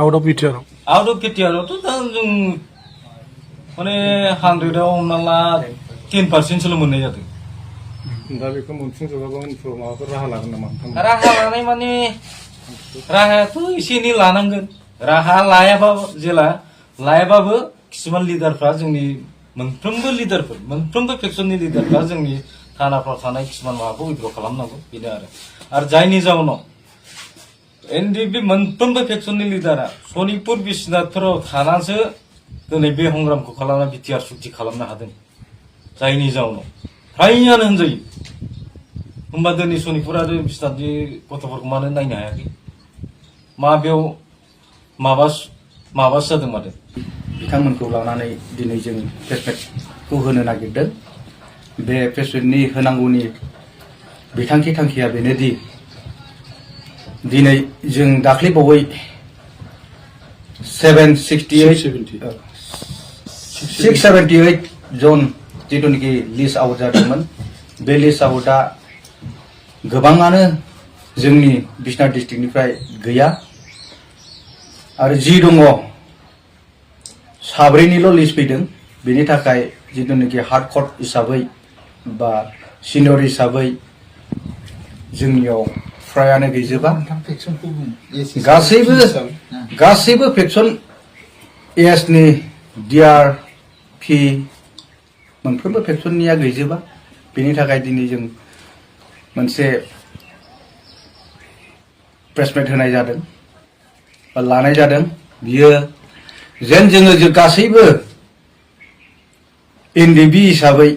आउट अफ बिटिआरआव आउट अफ बिटिआरआवथ' दा जों माने 100आव हमना ला 10%सोल' मोननाय जादों दा बेखौ मोनफुंजोबाबा उनफ्राव माबाफोर राहा लागोन नामा नोंथांमोना राहा लानाय माने राहायाथ' एसे एनै लानांगोन राहा लायाबाबो किसुमान लिडारफ्रा जोंनि मोनफ्रोमबो फेक्सननि लिडारफ्रा जोंनि थानाफ्राव थानाय किसुमान माबाखौ उइद्र खालामनांगौ बेनो आरो जायनि जाउनाव एनडिपि मोनफ्रोमबो फेक्सननि लिडारा सनितपुर बिश्वनाथफोराव थानासो दिनै बे हंग्रामखौ खालामना बिटिआर सुक्ति खालामनो हादों जायनि जाउनाव फ्रायानो होनजायो होमबा दिनै सनितपुर आरो बिश्वनाथनि गथ'फोरखौ मानो नायनो हायाखै बेयाव माबासो जादों माथो बिथांमोनखौ लानानै दिनै जों प्रेसमेटखौ होनो नागिरदों बे प्रेसमेटनि होनांगौनि बिथांखि थांखिया बेनोदि दिनै जों दाख्लैबावै 678 जन जिथुनिखि लिस्ट आउट जादोंमोन बे लिस्ट आउटआ गोबाङानो जोंनि बिश्वनाथ डिस्ट्रिक्टनिफ्राय गैया आरो जि दङ साब्रैनिल' लिस्ट फैदों बेनि थाखाय जिथुनिखि हार्ड कट हिसाबै बा सिनियर हिसाबै जोंनियाव फ्रायानो गैजोबा गासैबो फेक्सन एसनि डिआर पि मोनफ्रोमबो फेक्सननिया गैजोबा बेनि थाखाय दिनै जों मोनसे प्रेसमेट होनाय जादों बा लानाय जादों बियो जेन जोङो गासैबो एनडिपि हिसाबै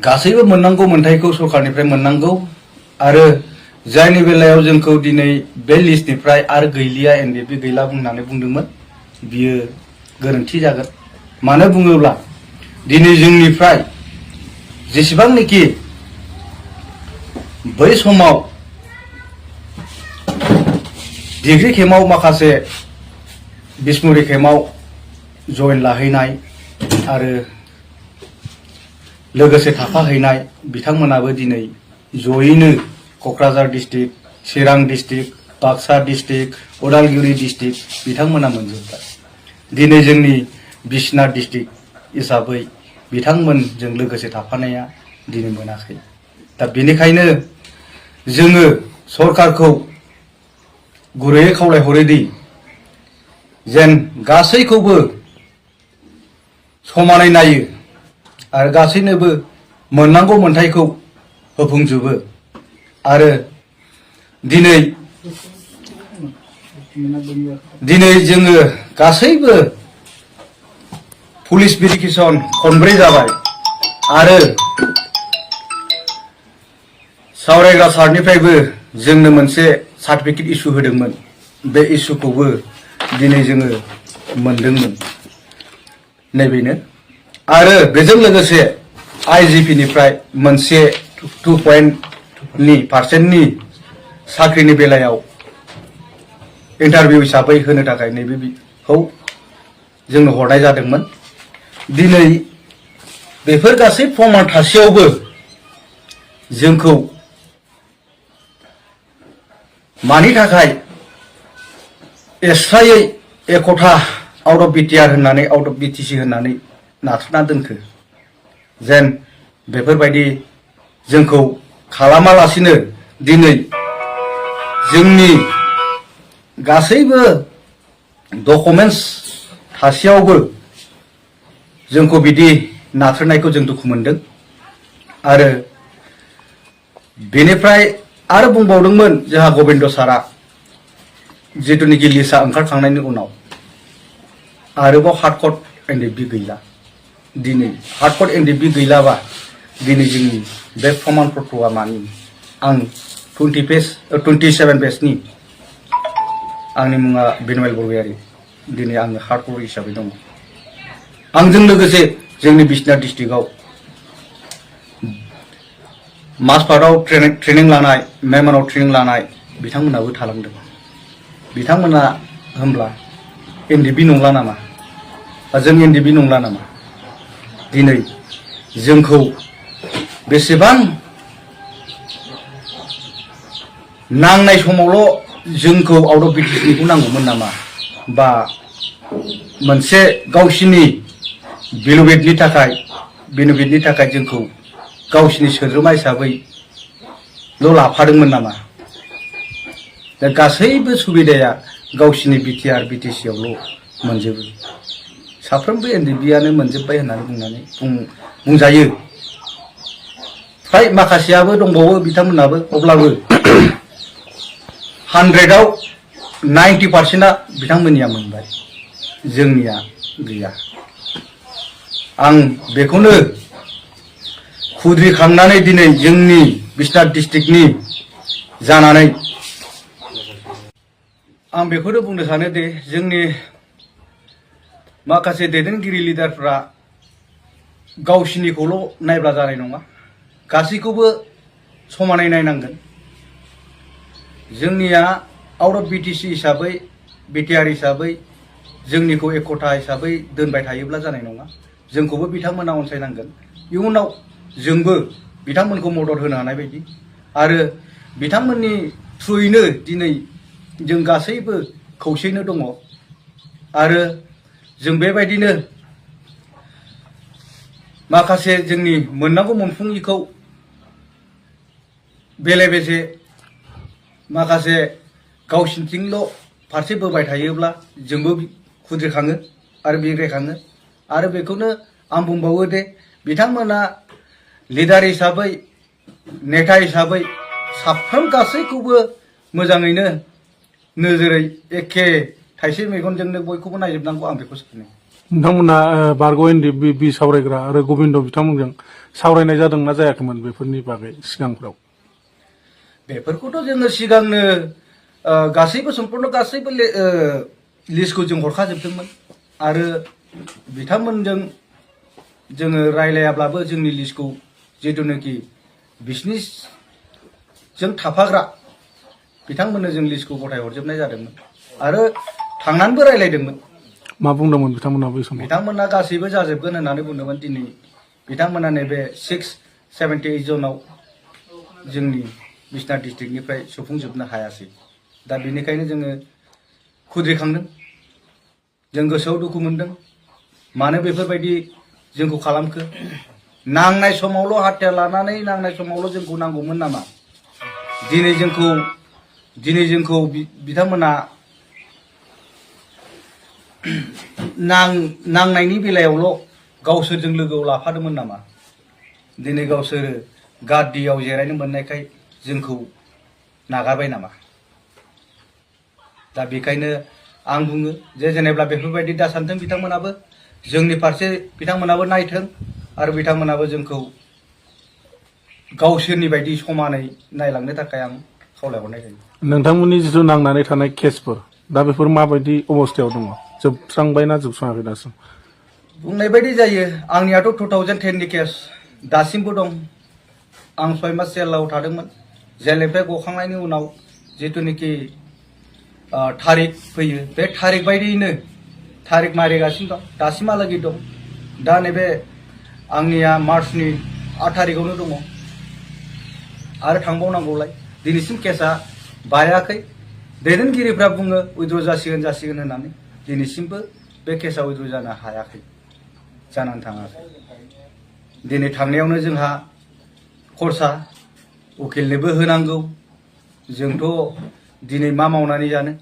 गासैबो मोननांगौ मोन्थायखौ सरकारनिफ्राय मोननांगौ आरो जायनि बेलायाव जोंखौ दिनै बे लिस्टनिफ्राय आरो गैलिया एनडिपि गैला बुंनानै बुंदोंमोन बियो गोरोन्थि जागोन मानो बुङोब्ला दिनै जोंनिफ्राय जेसेबांनोखि बै समाव डिग्री केम्पआव माखासे बिसमुरि केम्पआव जइन लाहैनाय आरो लोगोसे थाफाहैनाय बिथांमोनाबो दिनै जयैनो Kokrajhar district, Chirang district, Baksa district, Udalguri district बिथांमोना मोनजोब्बाय। दिनै जोंनि बिश्वनाथ डिस्ट्रिक्ट हिसाबै बिथांमोनजों लोगोसे थाफानाया दिनै मोनाखै। दा बेनिखायनो जोङो सरकारखौ गुरैयै खावलायहरोदि जेन गासैखौबो समानै नायो आरो गासैनोबो मोननांगौ मोन्थायखौ होफुंजोबो आरो दिनै जोङो गासैबो पुलिस भेरिफिकेसन खनब्रै जाबाय आरो सावरायग्रा सारनिफ्रायबो जोंनो मोनसे सार्टिफिकेट इसु होदोंमोन। बे इसुखौबो दिनै जोङो मोनदोंमोन। नैबेनो आरो बेजों लोगोसे IGP निफ्राय मोनसे 2% साख्रिनि बेलायाव इन्टारभिउ हिसाबै होनो थाखाय नैबेखौ जोंनो हरनाय जादोंमोन। दिनै बेफोर गासै प्रमान थासेयावबो जोंखौ मानि थाखाय एस्रायै एकथा आउट अफ BTR होननानै आउट अफ BTC होननानै नाथ्रोदना दोनखो जेन बेफोरबायदि जोंखौ खालामालासिनो दिनै जोंनि गासैबो डकुमेन्टस थासेयावबो जोंखौ बिदि नाथ्रोदनायखौ जों दुखु मोनदों। आरो बेनिफ्राय आरो बुंबावदोंमोन जोंहा गबिन्द सारा जिथुनिखि लिस्टआ ओंखारखांनायनि उनाव आरोबाव हार्डक'ड NDB गैला। दिनै हार्डक'ड NDB गैलाबा दिनै जोंनि बे प्रमान पत्रआ मानि आं 27 पेजनि आंनि मुङा बिन'येल बरगयारी दिनै आङो हार्डक'ड हिसाबै दङ। आंजों लोगोसे जोंनि बिश्वनाथ डिस्ट्रिक्टआव मासपाटआव ट्रेनिं लानाय मेमनाव ट्रेनिं लानाय बिथांमोनाबो थालांदों। बिथांमोना होमब्ला NDB नंला नामा? जों NDB नंला नामा? दिनै जोंखौ बेसेबां नांनाय समावल' जोंखौ आउट अफ BTCखौ नांगौमोन नामा? बा मोनसे गावसिनि बेनिफिटनि थाखाय जोंखौ गावसिनि सोद्रोमा हिसाबैल' लाफादोंमोन नामा? दा गासैबो सुबिदाया गावसिनि BTR BTCआवल' मोनजोबो। साफ्रोमबो NDBआनो मोनजोब्बाय होननानै बुंजायो। फ्राय माखासेयाबो दंबावो बिथांमोनाबो, अब्लाबो 100आव 90%आ बिथांमोननिया मोनबाय, जोंनिया गैया। आं बेखौनो खुद्रिखांनानै दिनै जोंनि बिश्वनाथ डिस्ट्रिक्टनि जानानै आं बेखौनो बुंनो सानो दि जोंनि माखासे दैदेनगिरि लिडारफ्रा गावसिनिखौल' नायब्ला जानाय नङा, गासैखौबो समानै नायनांगोन। जोंनिया आउट अफ BTC हिसाबै BTR हिसाबै जोंनिखौ एकथा हिसाबै दोनबाय थायोब्ला जानाय नङा। जोंखौबो बिथांमोना अनसायनांगोन। इयुनाव जोंबो बिथांमोनखौ मदद होनो हानाय बायदि आरो बिथांमोननि थ्रुयैनो दिनै जों गासैबो खौसेयैनो दङ आरो जों बेबायदिनो माखासे जोंनि मोननांगौ मोनफुङिखौ बेले बेजे माखासे गावसिनिथिंल' फारसे बोबाय थायोब्ला जोंबो खुद्रिखाङो आरो बिग्रायखाङो। आरो बेखौनो आं बुंबावो दे बिथांमोना लिडार हिसाबै नेता हिसाबै साफ्रोम गासैखौबो मोजाङैनो नोजोरै एखे थाइसे मेगनजोंनो बयखौबो नायजोबनांगौ, आं बेखौ सानो। नोंथांमोना बारग' NDB सावरायग्रा आरो गबिन्द बिथांमोनजों सावरायनाय जादोंना जायाखैमोन बेफोरनि बागै सिगांफ्राव? बेफोरखौथ' जोङो सिगांनो गासैबो सम्पुर्ण गासैबो लिस्टखौ जों हरखाजोबदोंमोन आरो बिथांमोनजों जोङो रायलायाब्लाबो जोंनि लिस्टखौ जिथुनाखि बिसिनिजों थाफाग्रा बिथांमोननो जों लिस्टखौ गथायहरजोबनाय जादोंमोन आरो थांनानैबो रायलायदोंमोन। मा बुंदोंमोन बिथांमोना बै समाव? बिथांमोना गासैबो जाजोबगोन होननानै बुंदोंमोन। दिनै बिथांमोना नैबे 678 जनाव जोंनि बिश्वनाथ डिस्ट्रिक्टनिफ्राय सफुंजोबनो हायासै। दा बेनिखायनो जोङो खुद्रिखांदों, जों गोसोआव दुखु मोनदों। मानो बेफोरबायदि जोंखौ खालामखो? नांनाय समावल' हाथियार लानानै नांनाय समावल' जोंखौ नांगौमोन नामा? दिनै जोंखौ बिथांमोना नांनायनि बेलायावल' गावसोरजों लोगोआव लाफादोंमोन नामा? दिनै गावसोरो गाद्दियाव जिरायनो मोननायखाय जोंखौ नागारबाय नामा? दा बेखायनो आं बुङो जे जेनेब्ला बेफोरबायदि दा सानथों बिथांमोनाबो, जोंनि फारसे बिथांमोनाबो नायथों आरो बिथांमोनाबो जोंखौ गावसोरनि बायदि समानै नायलांनो थाखाय आं खावलायहरनाय जायो। नोंथांमोननि जिथु नांनानै थानाय केसफोर, दा बेफोर माबायदि अबस्थायाव दङ? जोबस्रांबायना जोबस्राङाखै दासिम? बुंनाय बायदि जायो। आंनियाथ' 2010नि केस दासिमबो दं। आं 6 मास जेलाव थादोंमोन। जेलनिफ्राय गखांनायनि उनाव जिथुनिखि थारिख फैयो, बे थारिख बायदियैनो थारिख मारिगासिनो दं, दासिमहालागै दं। दा नैबे आंनिया मार्चनि 8 थारिखआवनो दङ आरो थांबावनांगौलाय। दिनैसिम केसा बायाखै। दैदेनगिरिफ्रा बुङो उइद्र' जासिगोन होननानै। दिनैसिमबो बे केसा उइद्र' जानो हायाखै, जानानै थाङाखै। दिनै थांनायावनो जोंहा खरसा, उकिलनोबो होनांगौ। जोंथ' दिनै मा मावनानै जानो?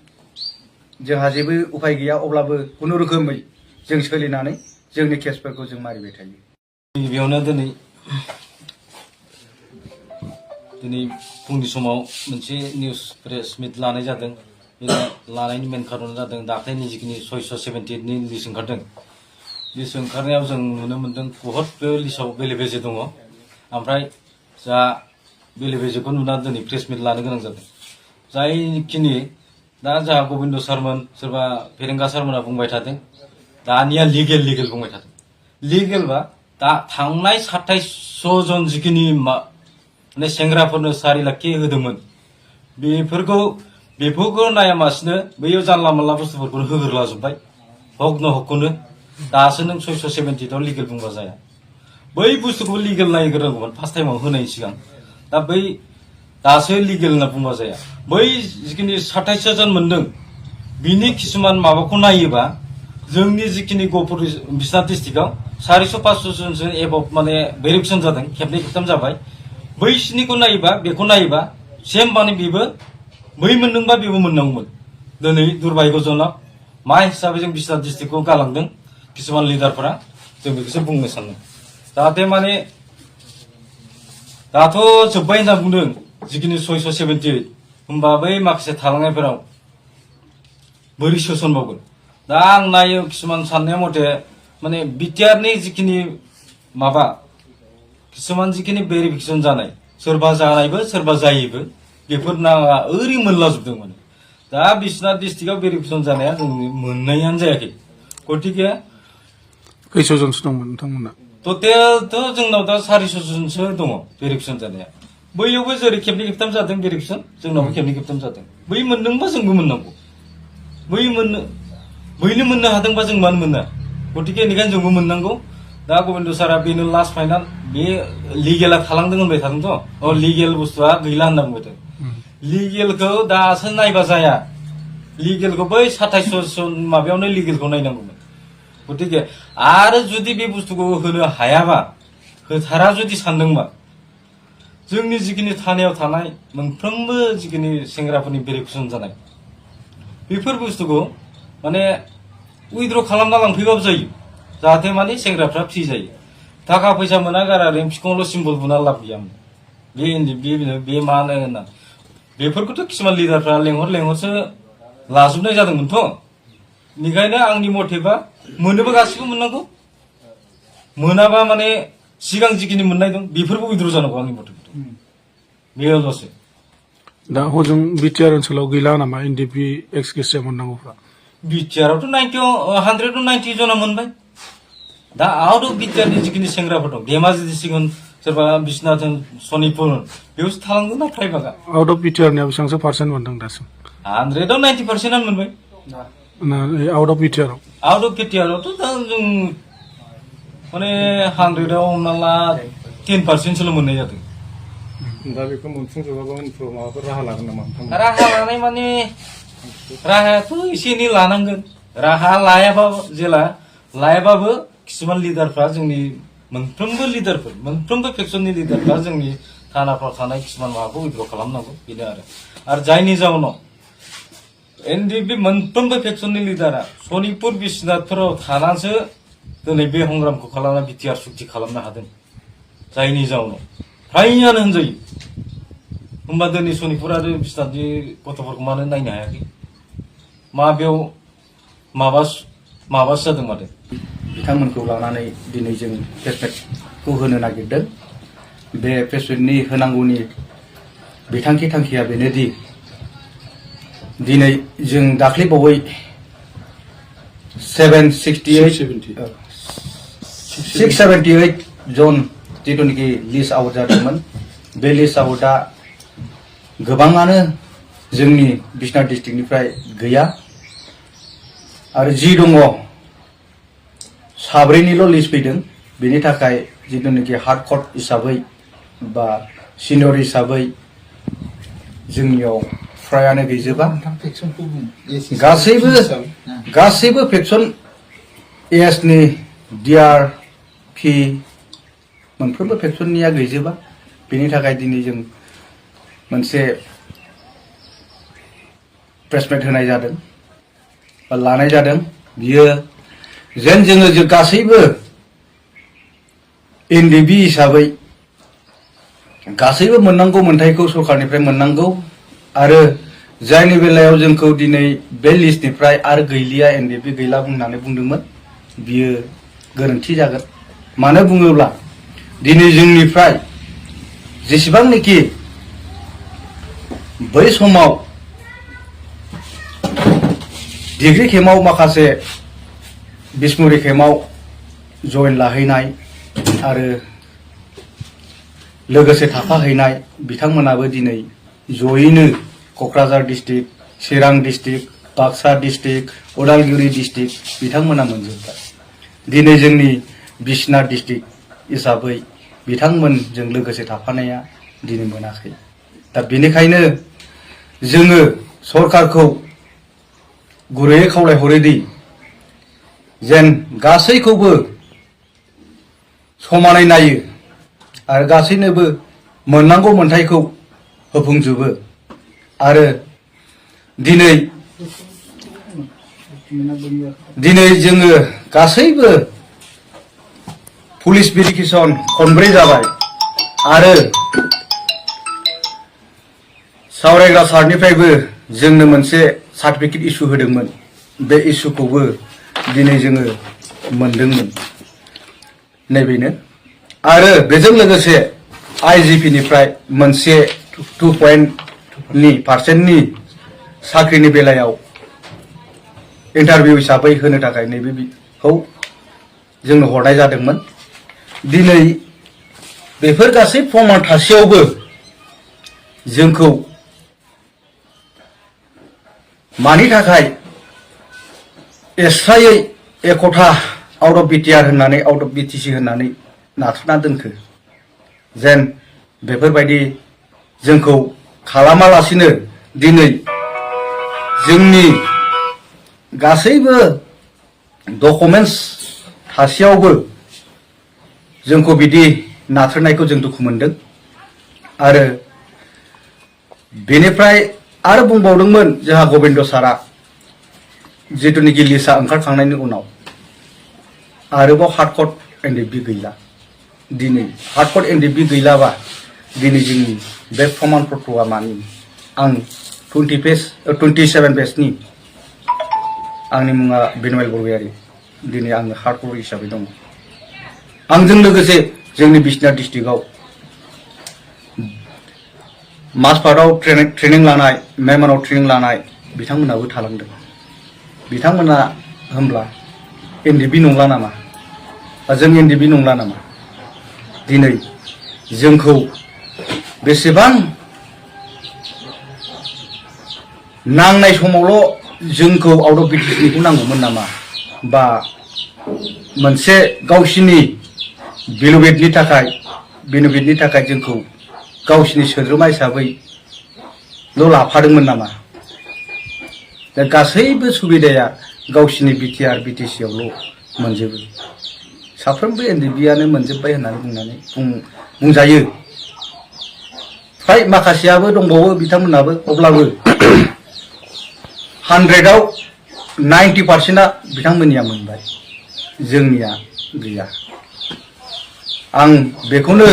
जोंहा जेबो उफाय गैया। अब्लाबो खुनुरोखोमै जों सोलिनानै जोंनि केसफोरखौ जों मारिबाय थायो। गिबियावनो दिनै फुंनि समाव मोनसे निउस प्रेस मिट लानाय जादों। बे लानायनि मेन खारना जादों दाख्लैनि जिखिनि 678नि लिस्ट ओंखारदों। लिस्ट ओंखारनायाव जों नुनो मोन्दों बहुद बे लिस्टआव बेले बेजे दङ। ओमफ्राय जा बेले बेजेखौ नुनानै दिनै प्रेस मिट लानो गोनां जादों। जायखिनि दा जोंहा गबिन्द सारमोन, सोरबा फेरेंगा सारमोना बुंबाय थादों दानिया लिगेल बुंबाय थादों। लिगेलबा दा थांनाय 2700 जन जिखिनि माने सेंग्राफोरनो 4 लाख होदोंमोन, बेफोरखौ नायामासिनो बैयाव जानला मोनला बुस्थुफोरखौ होग्रोलाजोब्बाय, हकखौनो। दासो नों 678आव लिगेल बुंबा जाया। बै बुस्थुखौ लिगेल नायग्रोनांगौमोन फार्स्ट टाइमाव होनायनि सिगां। दा दासो लिगेल होनना बुंबा जाया। बै जिखिनि 27 जन मोनदों, बिनि किसुमान माबाखौ नायोबा जोंनि जिखिनि गहपुर बिश्वनाथ डिस्ट्रिक्टआव 400-500 जनसो एबभ माने भेरिफिकेसन जादों, खेबनै खेबथाम जाबाय। बैसिनिखौ नायोबा सेम माने बेबो बै मोनदोंबा बेबो मोननांगौमोन। दिनै दुर्भाग्यजनक मा हिसाबै जों बिश्वनाथ डिस्ट्रिक्टखौ गालांदों किसुमान लिडारफोरा, जों बेखौसो बुंनो सानदों। जाहाथे माने दाथ' जोब्बाय होनना बुंदों जिखिनि 678, होमबा बै माखासे थालांनायफोराव बोरै सोसनबावगोन? दा आं नायो किसुमान साननाय मथे माने बिटिआरनि जिखिनि माबा किसुमान जिखिनि भेरिफिकेसन जानाय, सोरबा जानायबो सोरबा जायैबो, बेफोर नाङा ओरै मोनलाजोबदों माने। दा बिश्वनाथ डिस्ट्रिक्टआव भेरिफिकेसन जानाया जोंनि मोननायानो जायाखै। गतिके खैस' जनसो दंमोन नोंथांमोना? टटेलथ' जोंनाव दा 400 जनसो दङ भेरिफिकेसन जानाया। बैयावबो जेरै खेबनै खेबथाम जादों भेरिफिकेसन, जोंनावबो खेबनै खेबथाम जादों। बै मोनदोंबा जोंबो मोननांगौ। बैनो मोननो हादोंबा जों मानो मोना? गतिके बेनिखायनो जोंबो मोननांगौ। दा गबिन्द सारा बेनो लास्ट फाइनाल। बे लिगेला थालांदों होनबाय थादोंथ'। लिगेल बुस्थुआ गैला होनना बुंबाय थादों। लिगेलखौ दासो नायबा जाया। लिगेलखौ बै 2700 माबायावनो लिगेलखौ नायनांगौमोन। गतिके आरो जुदि बे बुस्थुखौ होनो हायाबा, होथारा जुदि सानदोंबा, जोंनि जिखिनि थानायाव थानाय मोनफ्रोमबो जिखिनि सेंग्राफोरनि भेरिफिकेसन जानाय, बेफोर बुस्थुखौ माने उइद्र' खालामना लांफैबाबो जायो। जाहाथे माने सेंग्राफ्रा फ्रि जायो। थाखा फैसा मोना गारा ओरैनो बिखुङावल' सिम्बल बुना लाब गैयामोन। बे मानो होनना बेफोरखौथ' किसुमान लिडारफ्रा लेंहरसो लाजोबनाय जादोंमोनथ'। बेनिखायनो आंनि मथेबा मोनोबा गासिबो मोननांगौ, मोनाबा माने सिगां जिखिनि मोननाय दं बेफोरबो उइद्र' जानांगौ आंनि मथेबा। बेल'सो। दा हजों बिटिआर ओनसोलाव गैला नामा एनडिपि एक्स केसिया मोननांगौफ्रा? बिटिआरआवथ' 190 जना मोनबाय। दा आउट अफ बिटिआरनि जिखिनि सेंग्राफोर दं, धेमाजि डिस्ट्रिक्ट सोरबा बिश्वनाथ होन सनितपुर होन बेयावसो थालांदों ना फ्रायभागा आउट अफ बिटिआरनिया बेसेबांसो पार्सेन्ट मोनदों दासिम 100आव 90%आनो मोनबाय आउट अफ बिटिआराव आउट अफ केटिआरआवथ' दा जों माने 100आव हमना ला 10%सोल' मोननाय जादों दा बेखौ मोनफुंजोबाबा उनफ्राव माबाफोर राहा लागोन नामा नोंथांमोना? राहा लानाय माने राहायाथ' एसे एनै लानांगोन राहा लायाबाबो जेला लायाबाबो किसुमान लिडारफ्रा जोंनि मोनफ्रोमबो लिडारफोर मोनफ्रोमबो फेक्सननि लिडारफ्रा जोंनि थानाफ्राव थानाय किसुमान माबाखौ उइद्र' खालामनांगौ बेनो आरो जायनि जाउनाव एनडिएफबि मोनफ्रोमबो फेक्सननि लिडारा सनितपुर बिश्वनाथफोराव थानानैसो दिनै बे संग्रामखौ खालामना बिटिआर सुक्ति खालामनो हादों जायनि जाउनाव फ्रायानो होनजायो होमबा दिनै सनितपुर आरो बिश्वनाथनि गथ'फोरखौ मानो नायनो हायाखै बेयाव माबासो जादों माथो बिथांमोनखौ लानानै दिनै जों फेसमेटखौ होनो नागिरदों बे फेसमेटनि होनांगौनि बिथांखि थांखिया बेनोदि दिनै जों दाख्लैबावै 678 जन जिथुनिखि लिस्ट आउट जादोंमोन बे लिस्ट आउटआ गोबाङानो जोंनि बिश्वनाथ डिस्ट्रिक्टनिफ्राय गैया आरो जि दङ साब्रैनिल' लिस्ट फैदों बेनि थाखाय जिथुनिखि हार्ड कट हिसाबै बा सिनियर हिसाबै जोंनियाव फ्रायानो गैजोबा गासैबो फेक्सन एसनि डिआर पि मोनफ्रोमबो फेक्सननिया गैजोबा बेनि थाखाय दिनै जों मोनसे प्रेसमेट होनाय जादों बा लानाय जादों बियो जेन जोङो गासैबो एनडिएफबि हिसाबै गासैबो मोननांगौ मोन्थायखौ सरकारनिफ्राय मोननांगौ आरो जायनि बेलायाव जोंखौ दिनै बे लिस्टनिफ्राय आरो गैलिया एनडिएफबि गैला बुंनानै बुंदोंमोन बियो गोरोन्थि जागोन मानो बुङोब्ला दिनै जोंनिफ्राय जेसेबांनाखि बै समाव डिग्री केम्पआव माखासे बिसमुरि केम्पआव जयेन लाहैनाय आरो लोगोसे थाफाहैनाय बिथांमोनाबो दिनै जयैनो Kokrajhar district Chirang district Baksa district Udalguri district बिथांमोना मोनजोब्बाय दिनै जोंनि बिश्वनाथ डिस्ट्रिक्ट हिसाबै बिथांमोनजों लोगोसे थाफानाया दिनै मोनाखै दा बेनिखायनो जोङो सरकारखौ गुरैयै खावलायहरोदि जेन गासैखौबो समानै नायो आरो गासैनोबो मोननांगौ मोन्थायखौ होफुंजोबो आरो दिनै जोङो गासैबो पुलिस भेरिफिकेसन खनब्रै जाबाय आरो सावरायग्रा सारनिफ्रायबो जोंनो मोनसे सार्टिफिकेट इसु होदोंमोन बे इसुखौबो दिनै जोङो मोनदोंमोन नैबेनो आरो बेजों लोगोसे आइजिपिनिफ्राय मोनसे 2% साख्रिनि बेलायाव इन्टारभिउ हिसाबै होनो थाखाय नैबेखौ जोंनो हरनाय जादोंमोन दिनै बेफोर गासै प्रमाण थासेयावबो जोंखौ मानि थाखाय एक्सट्रायै एकथा आउट अफ बिटिआर होननानै आउट अफ बिटिसि होननानै नाथ्रोना दोनखो जेन बेफोरबायदि जोंखौ खालामालासिनो दिनै जोंनि गासैबो डकुमेन्टस थासेयावबो जोंखौ बिदि नाथ्रोनायखौ जों दुखु मोनदों आरो बेनिफ्राय आरो बुंबावदोंमोन जोंहा गबिन्द सारा जिथुनिखि लिस्टआ ओंखारखांनायनि उनाव आरोबाव हार्डकट एनडिएफबि गैला दिनै हार्डकट एनडिएफबि गैलाबा दिनै जोंनि बे प्रमाण पत्रआ मानि आं 27 पेजनि आंनि मुङा बिन'यल बरगयारी दिनै आङो हार्डकट हिसाबै दङ आंजों लोगोसे जोंनि बिश्वनाथ डिस्ट्रिक्टआव मासपाटआव ट्रेनिं लानाय मेमनाव ट्रेनिं लानाय बिथांमोनाबो थालांदों बिथांमोना होमब्ला एनडिएफबि नंला नामा जों एनडिएफबि नंला नामा दिनै जोंखौ बेसेबां नांनाय समावल' जोंखौ आउट अफ बिटिसिनिखौ नांगौमोन नामा बा मोनसे गावसिनि बेनिफिटनि थाखाय जोंखौ गावसिनि सोद्रोमा हिसाबैल' लाफादोंमोन नामा दा गासैबो सुबिदाया गावसिनि बिटिआर बिटिसिआवल' मोनजोबो साफ्रोमबो एनडिएफबिआनो मोनजोब्बाय होननानै बुंजायो फ्राय माखासेयाबो दंबावो बिथांमोनाबो अब्लाबो 100आव 90%आ बिथांमोननिया मोनबाय जोंनिया गैया आं बेखौनो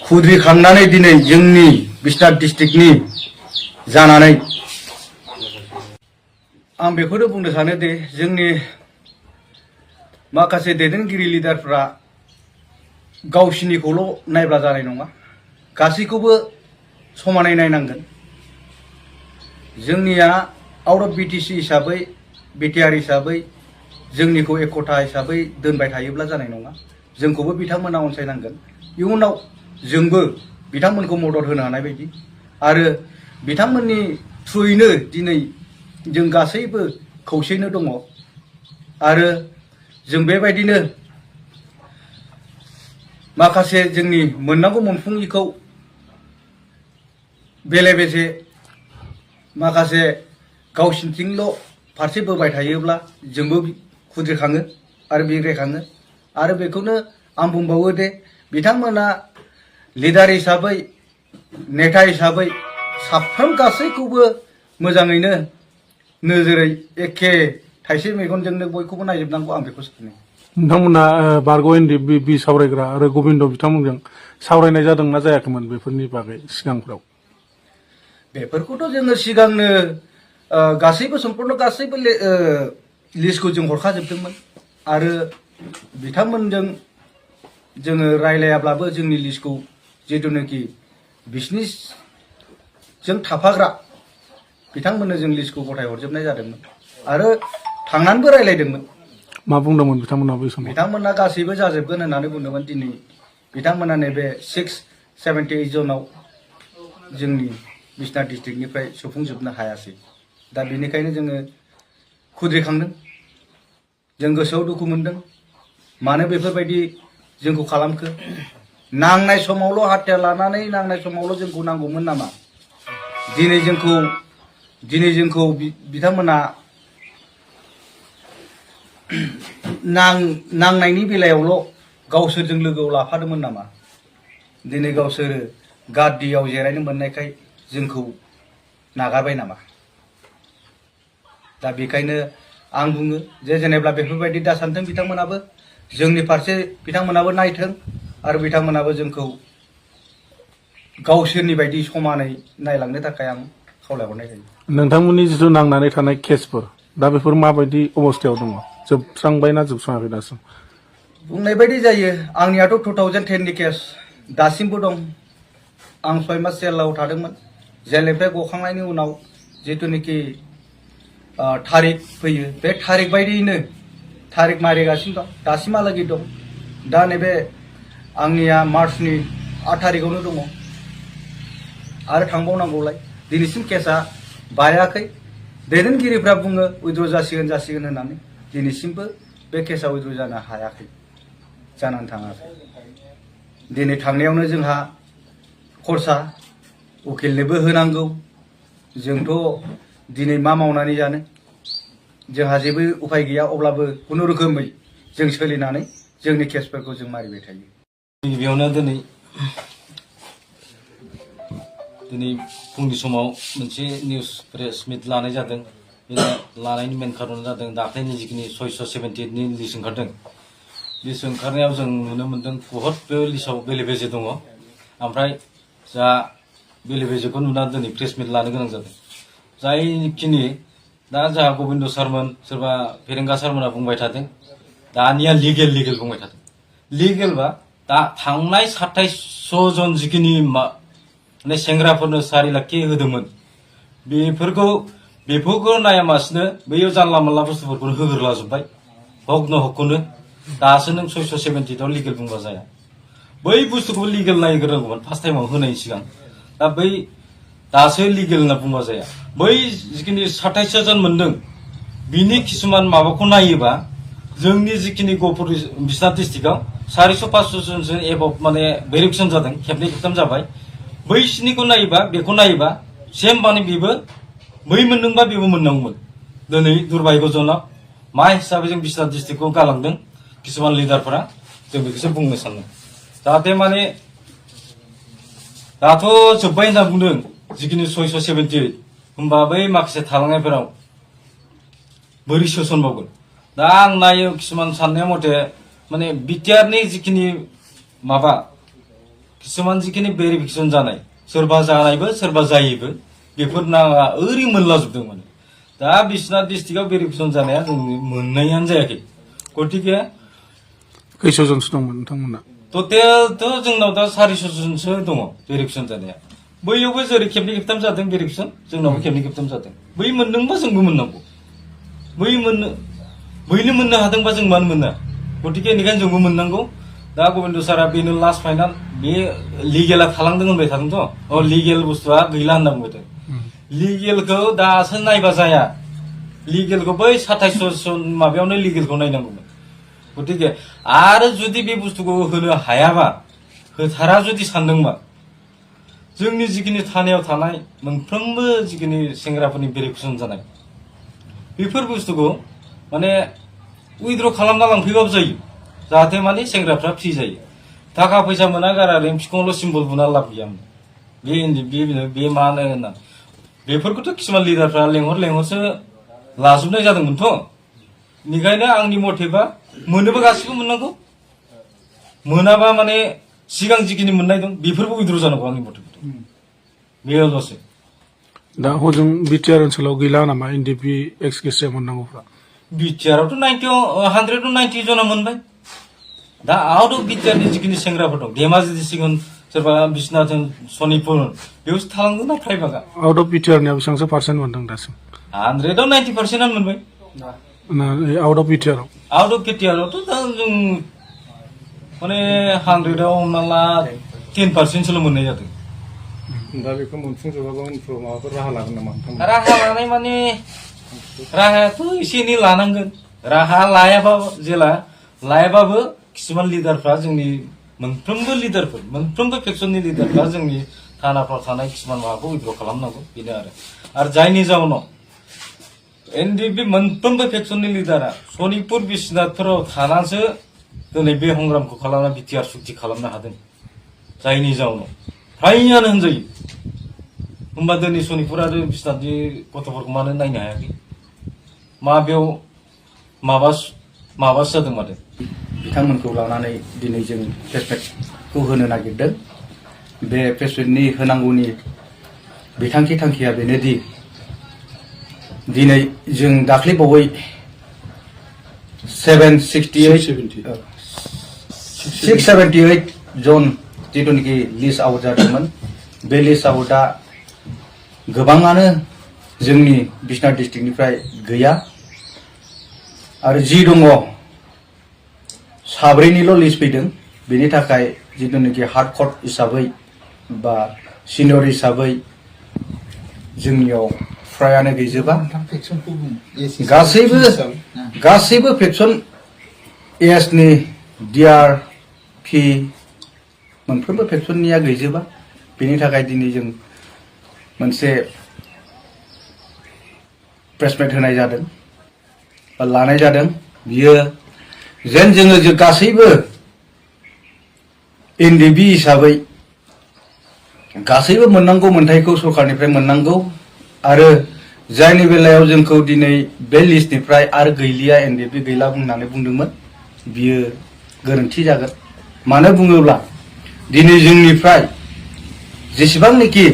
खुद्रिखांनानै दिनै जोंनि बिश्वनाथ डिस्ट्रिक्टनि जानानै आं बेखौनो बुंनो सानो दे जोंनि माखासे दैदेनगिरि लिडारफ्रा गावसिनिखौल' नायब्ला जानाय नङा गासैखौबो समानै नायनांगोन जोंनिया आउट अफ बिटिसि हिसाबै बिटिआर हिसाबै जोंनिखौ एकता हिसाबै दोनबाय थायोब्ला जानाय नङा जोंखौबो बिथांमोना अनसायनांगोन इयुनाव जोंबो बिथांमोनखौ मदद होनो हानाय बायदि आरो बिथांमोननि थ्रुयैनो दिनै जों गासैबो खौसेनो दङ आरो जों बेबायदिनो माखासे जोंनि मोननांगौ मोनफुङिखौ बेले बेजे माखासे गावसिनिथिंल' फारसे बोबाय थायोब्ला जोंबो खुद्रिखाङो आरो बिग्रायखाङो आरो बेखौनो आं बुंबावो दे बिथांमोना लिडार हिसाबै नेता हिसाबै साफ्रोम गासैखौबो मोजाङैनो नोजोरै एखे थाइसे मेगनजोंनो बयखौबो नायजोबनांगौ आं बेखौ सानो नोंथांमोना बारग' एनडिएफबि सावरायग्रा आरो गबिन्द बिथांमोनजों सावरायनाय जादोंना जायाखैमोन बेफोरनि बागै सिगांफ्राव बेफोरखौथ' जोङो सिगांनो गासैबो सम्पूर्ण गासैबो लिस्टखौ जों हरखाजोबदोंमोन आरो बिथांमोनजों जोङो रायलायाब्लाबो जोंनि लिस्टखौ जिथुनाखि बिसिनिजों थाफाग्रा बिथांमोननो जों लिस्टखौ गथाय हरजोबनाय जादोंमोन आरो थांनानैबो रायलायदोंमोन मा बुंदोंमोन बिथांमोना बै समाव बिथांमोना गासैबो जाजोबगोन होननानै बुंदोंमोन दिनै बिथांमोना नैबे 678 जनाव जोंनि बिश्वनाथ डिस्ट्रिक्टनिफ्राय सफुंजोबनो हायासै दा बेनिखायनो जोङो खुद्रिखांदों जों गोसोआव दुखु मोनदों मानो बेफोरबायदि जोंखौ खालामखो नांनाय समावल' हाथियार लानानै नांनाय समावल' जोंखौ नांगौमोन नामा दिनै जोंखौ बिथांमोना नांनायनि बेलायावल' गावसोरजों लोगोआव लाफादोंमोन नामा दिनै गावसोरो गादियाव जिरायनो मोननायखाय जोंखौ नागारबाय नामा दा बेखायनो आं बुङो जे जेनेब्ला बेफोरबायदि दा सानथों बिथांमोनाबो जोंनि फारसे बिथांमोनाबो नायथों आरो बिथांमोनाबो जोंखौ गावसोरनि बायदि समानै नायलांनो थाखाय आं खावलायहरनाय जायो नोंथांमोननि जिथु नांनानै थानाय केसफोर दा बेफोर माबायदि अबस्थायाव दङ जोबस्रांबाय ना जोबस्राङाखै दासिम बुंनाय बायदि जायो आंनियाथ' 2010नि केस दासिमबो दं आं 6 मास जेलाव थादोंमोन जेलनिफ्राय गखांनायनि उनाव जिथुनाखि थारिख फैयो बे थारिख बायदियैनो थारिख मारिगासिनो दं दासिमहालागै दं दा नैबे आंनिया मार्चनि 8 थारिखआवनो दङ आरो थांबावनांगौलाय दिनैसिम केसा बायाखै दैदेनगिरिफ्रा बुङो उइद्र जासिगोन होननानै दिनैसिमबो बे केसा उइद्र जानो हायाखै जानानै थाङाखै दिनै थांनायावनो जोंहा खरसा उकिलनोबो होनांगौ जोंथ' दिनै मा मावनानै जानो जोंहा जेबो उफाय गैया अब्लाबो खुनुरोखोमै जों सोलिनानै जोंनि केसफोरखौ जों मारिबाय थायो गिबियावनो दिनै फुंनि समाव मोनसे निउस प्रेस मिट लानाय जादों बे लानायनि मेन खारना जादों दाख्लैनि जिखिनि 678नि लिस्ट ओंखारदों लिस्ट ओंखारनायाव जों नुनो मोन्दों बहुद बे लिस्टआव बेले बेजे दङ ओमफ्राय जा बेले बेजेखौ नुनानै दिनै प्रेस मिट लानो गोनां जादों जायखिनि दा जोंहा गबिन्द सारमोन सोरबा फेरेंगा सारमोना बुंबाय थादों दानिया लिगेल बुंबाय थादों लिगेलबा दा थांनाय 2700 जन जिखिनि माने सेंग्राफोरनो 4 लाख होदोंमोन बेफोरखौ नायामासिनो बैयाव जानला मोनला बुस्थुफोरखौनो होग्रोलाजोब्बाय हक न हकखौनो दासो नों 670 लिगेल बुंबा जाया बै बुस्थुखौ लिगेल नायग्रोनांगौमोन फार्स्ट टाइमाव होनायनि सिगां दा बै दासो लिगेल होनना बुंबा जाया बै जिखिनि 27 जन मोनदों बिनि किसुमान माबाखौ नायोबा जोंनि जिखिनि गहपुर बिश्वनाथ डिस्ट्रिक्टआव 400-500 जनसो एबभ माने भेरिफिकेसन जादों खेबनै खेबथाम जाबाय बैसिनिखौ नायोबा बेखौ नायोबा सेम माने बेबो बै मोनदोंबा बेबो मोननांगौमोन दिनै दुर्भाग्यजनक मा हिसाबै जों बिश्वनाथ डिस्ट्रिक्टखौ गालांदों किसुमान लिडारफोरा जों बेखौसो बुंनो सानदों जाहाथे माने दाथ' जोब्बाय होनना बुंदों जिखिनि 678 होमबा बै माखासे थालांनायफोराव बोरै सोसनबावगोन दा आं नायो किसुमान साननाय मथे माने बिटिआरनि जिखिनि माबा किसुमान जिखिनि भेरिफिकेसन जानाय सोरबा जानायबो सोरबा जायैबो बेफोर नाङा ओरै मोनलाजोबदों माने दा बिश्वनाथ डिस्ट्रिक्टआव भेरिफिकेसन जानाया जों मोननायानो जायाखै गतिके खैस'जनसो दंमोन नोंथांमोना टटेलथ' जोंनाव दा 400 जनसो दङ भेरिफिकेसन जानाया बैयावबो जेरै खेबनै खेबथाम जादों भेरिफिकेसन जोंनावबो खेबनै खेबथाम जादों बै मोनदोंबा जोंबो मोननांगौ बैनो मोननो हादोंबा जों मानो मोना गतिके बेनिखायनो जोंबो मोननांगौ दा गबिन्द सारा बेनो लास्ट फाइनाल बे लिगेला थालांदों होनबाय थादोंथ' लिगेल बुस्थुआ गैला होनना बुंबाय थादों लिगेलखौ दासो नायबा जाया लिगेलखौ बै 27 जन माबायावनो लिगेलखौ नायनांगौमोन गतिके आरो जुदि बे बुस्थुखौ होनो हायाबा होथारा जुदि सानदोंबा जोंनि जिखिनि थानायाव थानाय मोनफ्रोमबो जिखिनि सेंग्राफोरनि भेरिफिकेसन जानाय बेफोर बुस्थुखौ माने उइद्र खालामना लांफैबाबो जायो जाहाथे माने सेंग्राफ्रा फ्रि जायो थाखा फैसा मोना गारा रेमसिखौल' सिम्बल बुना लाब गैयामोन बे मानो होनना बेफोरखौथ' किसुमान लिडारफ्रा लेंहरसो लाजोबनाय जादोंमोनथ' बेनिखायनो आंनि मथेबा मोनोबा गासिबो मोननांगौ मोनाबा माने सिगां जिखिनि मोननाय दं बेफोरबो उइद्र जानांगौ आंनि मथेबा बेल'सो दा हजों बिटिआर ओनसोलाव गैला नामा एनडिपि एक्स केसिया मोननांगौफ्रा बिटिआरआवथ' 190 जना मोनबाय दा आउट अफ बिटिआरनि जिखिनि सेंग्राफोर दं धेमाजि डिस्ट्रिक्ट होन सोरबा बिश्वनाथ होन सनितपुर होन बेयावसो थालांदों ना प्राइभागा आउट अफ बिटिआरनिया बेसेबांसो पार्सेन्ट मोनदों दासिम 100आव 90% मोनबाय out of BTR out of बिटिआरआवथ' दा जों माने 100आव हमना ला 10%सोल' मोननाय जादों दा बेखौ मोनफुंजोबाबा उनफ्राव माबाफोर राहा लागोन नामा नोंथांमोना राहा लानाय माने राहायाथ' एसे एनै लानांगोन राहा लायाबाबो किसुमान लिडारफ्रा जोंनि मोनफ्रोमबो फेक्सननि लिडारफ्रा जोंनि थानाफ्राव थानाय किसुमान माबाखौ उइद्र खालामनांगौ बेनो आरो जायनि जाउनाव एनडिपि मोनफ्रोमबो फेक्सननि लिडारा सनितपुर बिश्वनाथफोराव थानासो दिनै बे संग्रामखौ खालामना बिटिआर सुक्ति खालामनो हादों जायनि जाउनाव फ्रायानो होनजायो होमबा दिनै सनितपुर आरो बिश्वनाथनि गथ'फोरखौ मानो नायनो हायाखै बेयाव माबासो जादों माथो बिथांमोनखौ लानानै दिनै जों फेसबुकखौ होनो नागिरदों बे फेसबुकनि होनांगौनि बिथांखि थांखिया बेनोदि दिनै जों दाख्लैबावै 678 जन जिथुनिखि लिस्ट आउट जादोंमोन बे लिस्ट आउटआ गोबाङानो जोंनि बिश्वनाथ डिस्ट्रिक्टनिफ्राय गैया आरो जि दङ साब्रैनिल' लिस्ट फैदों बेनि थाखाय जिथुनिखि हार्ड कट हिसाबै बा सिनियर हिसाबै जोंनियाव फ्रायानो गैजोबा गासैबो फेक्सन एसनि डिआरपि मोनफ्रोमबो फेक्सननिया गैजोबा बेनि थाखाय दिनै जों मोनसे प्रेसमेट होनाय जादों बा लानाय जादों बियो जेन जोङो गासैबो एनडिपि हिसाबै गासैबो मोननांगौ मोन्थायखौ सरकारनिफ्राय मोननांगौ आरो जायनि बेलायाव जोंखौ दिनै बे लिस्टनिफ्राय आरो गैलिया एनडिपि गैला होननानै बुंदोंमोन बियो गोरोन्थि जागोन मानो बुङोब्ला दिनै जोंनिफ्राय जेसेबांनाखि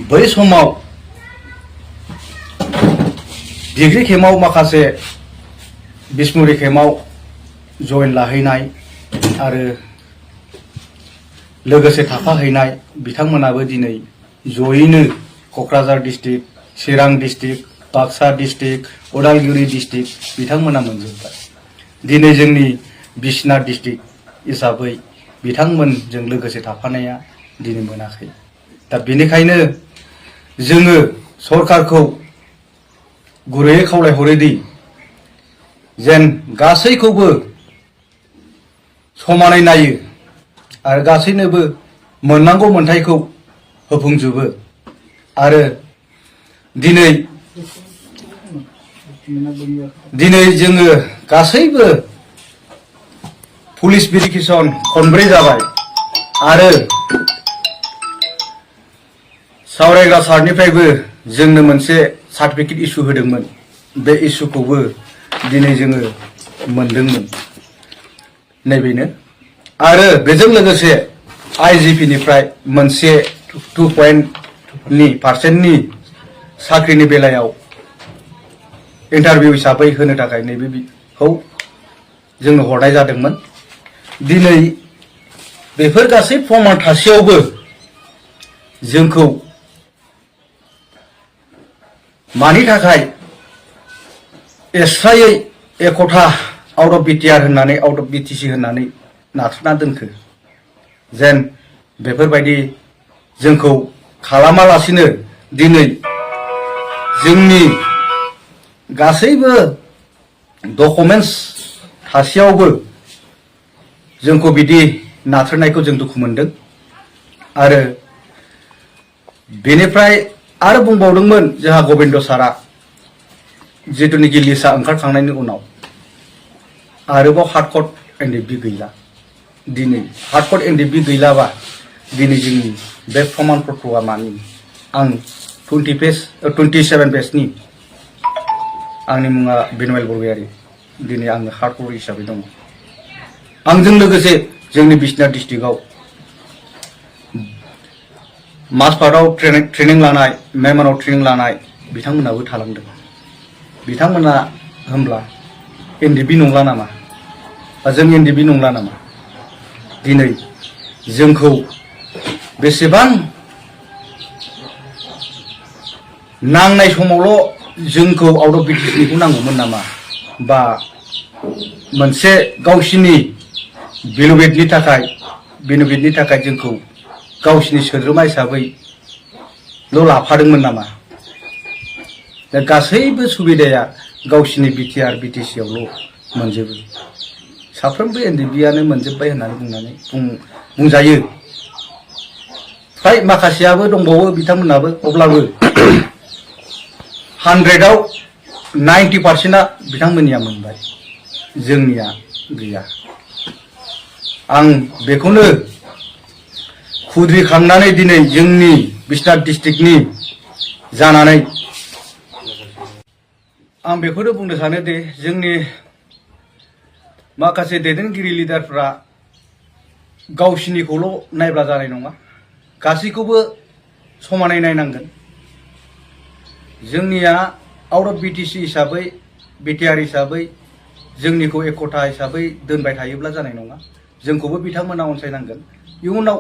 बै समाव डिग्री केम्पआव माखासे बिसमुरि केम्पआव जइन लाहैनाय आरो लोगोसे थाफाहैनाय बिथांमोनाबो दिनै जयैनो Kokrajhar district Chirang district Baksa district Udalguri district बिथांमोना मोनजोब्बाय दिनै जोंनि बिश्वनाथ डिस्ट्रिक्ट हिसाबै बिथांमोनजों लोगोसे थाफानाया दिनै मोनाखै। दा बेनिखायनो जोङो सरकारखौ गुरैयै खावलायहरोदि जेन गासैखौबो समानै नायो आरो गासैनोबो मोननांगौ मोन्थायखौ होफुंजोबो आरो दिनै जोङो गासैबो पुलिस भेरिफिकेसन खनब्रै जाबाय आरो सावरायग्रा सारनिफ्रायबो जोंनो मोनसे सार्टिफिकेट इसु होदोंमोन। बे इसुखौबो दिनै जोङो मोनदोंमोन। नैबेनो आरो बेजों लोगोसे IGP निफ्राय मोनसे 2% साख्रिनि बेलायाव इन्टारभिउ हिसाबै होनो थाखाय नैबेखौ जोंनो हरनाय जादोंमोन। दिनै बेफोर गासै प्रमाण थासेयावबो जोंखौ मानि थाखाय एस्रायै एकथा आउट अफ BTR होननानै आउट अफ BTC होननानै नाथ्रोदना दोनखो जेन बेफोरबायदि जोंखौ खालामालासिनो दिनै जोंनि गासैबो डकुमेन्टस थासेयावबो जोंखौ बिदि नाथ्रोदनायखौ जों दुखु मोनदों। आरो बेनिफ्राय आरो बुंबावदोंमोन जोंहा गबिन्द सारा जिथुनिखि लिस्टआ ओंखारखांनायनि उनाव आरोबाव हार्डक'ड NDB गैला। दिनै हार्डक'ड NDB गैलाबा दिनै जोंनि बे प्रमाण पत्रआ मानि आं 27 पेजनि आंनि मुङा बिन'यल बरगयारी दिनै आङो हार्डक'ड हिसाबै दङ। आंजों लोगोसे जोंनि बिश्वनाथ डिस्ट्रिक्टआव माजबाटआव ट्रेनिं लानाय मेमनाव ट्रेनिं लानाय बिथांमोनाबो थालांदों। बिथांमोना होमब्ला NDB नंला नामा बा जों NDB नंला नामा? दिनै जोंखौ बेसेबां नांनाय समावल' जोंखौ आउट अफ BTCखौ नांगौमोन नामा बा मोनसे गावसिनि बेनिफिटनि थाखाय जोंखौ गावसिनि सोद्रोमा हिसाबैल' लाफादोंमोन नामा? दा गासैबो सुबिदाया गावसिनि BTR BTC आवल' मोनजोबो। साफ्रोमबो NDBआनो मोनजोब्बाय होननानै बुंजायो। फ्राय माखासेयाबो दंबावो बिथांमोनाबो अब्लाबो 100आव 90%आ बिथांमोननिया मोनबाय, जोंनिया गैया। आं बेखौनो खुद्रिखांनानै दिनै जोंनि बिश्वनाथ डिस्ट्रिक्टनि जानानै आं बेखौनो बुंनो सानो दि जोंनि माखासे दैदेनगिरि लिडारफ्रा गावसिनिखौल' नायब्ला जानाय नङा, गासैखौबो समानै नायनांगोन। जोंनिया आउट अफ BTC हिसाबै BTR हिसाबै जोंनिखौ एकथा हिसाबै दोनबाय थायोब्ला जानाय नङा। जोंखौबो बिथांमोना अनसायनांगोन। इयुनाव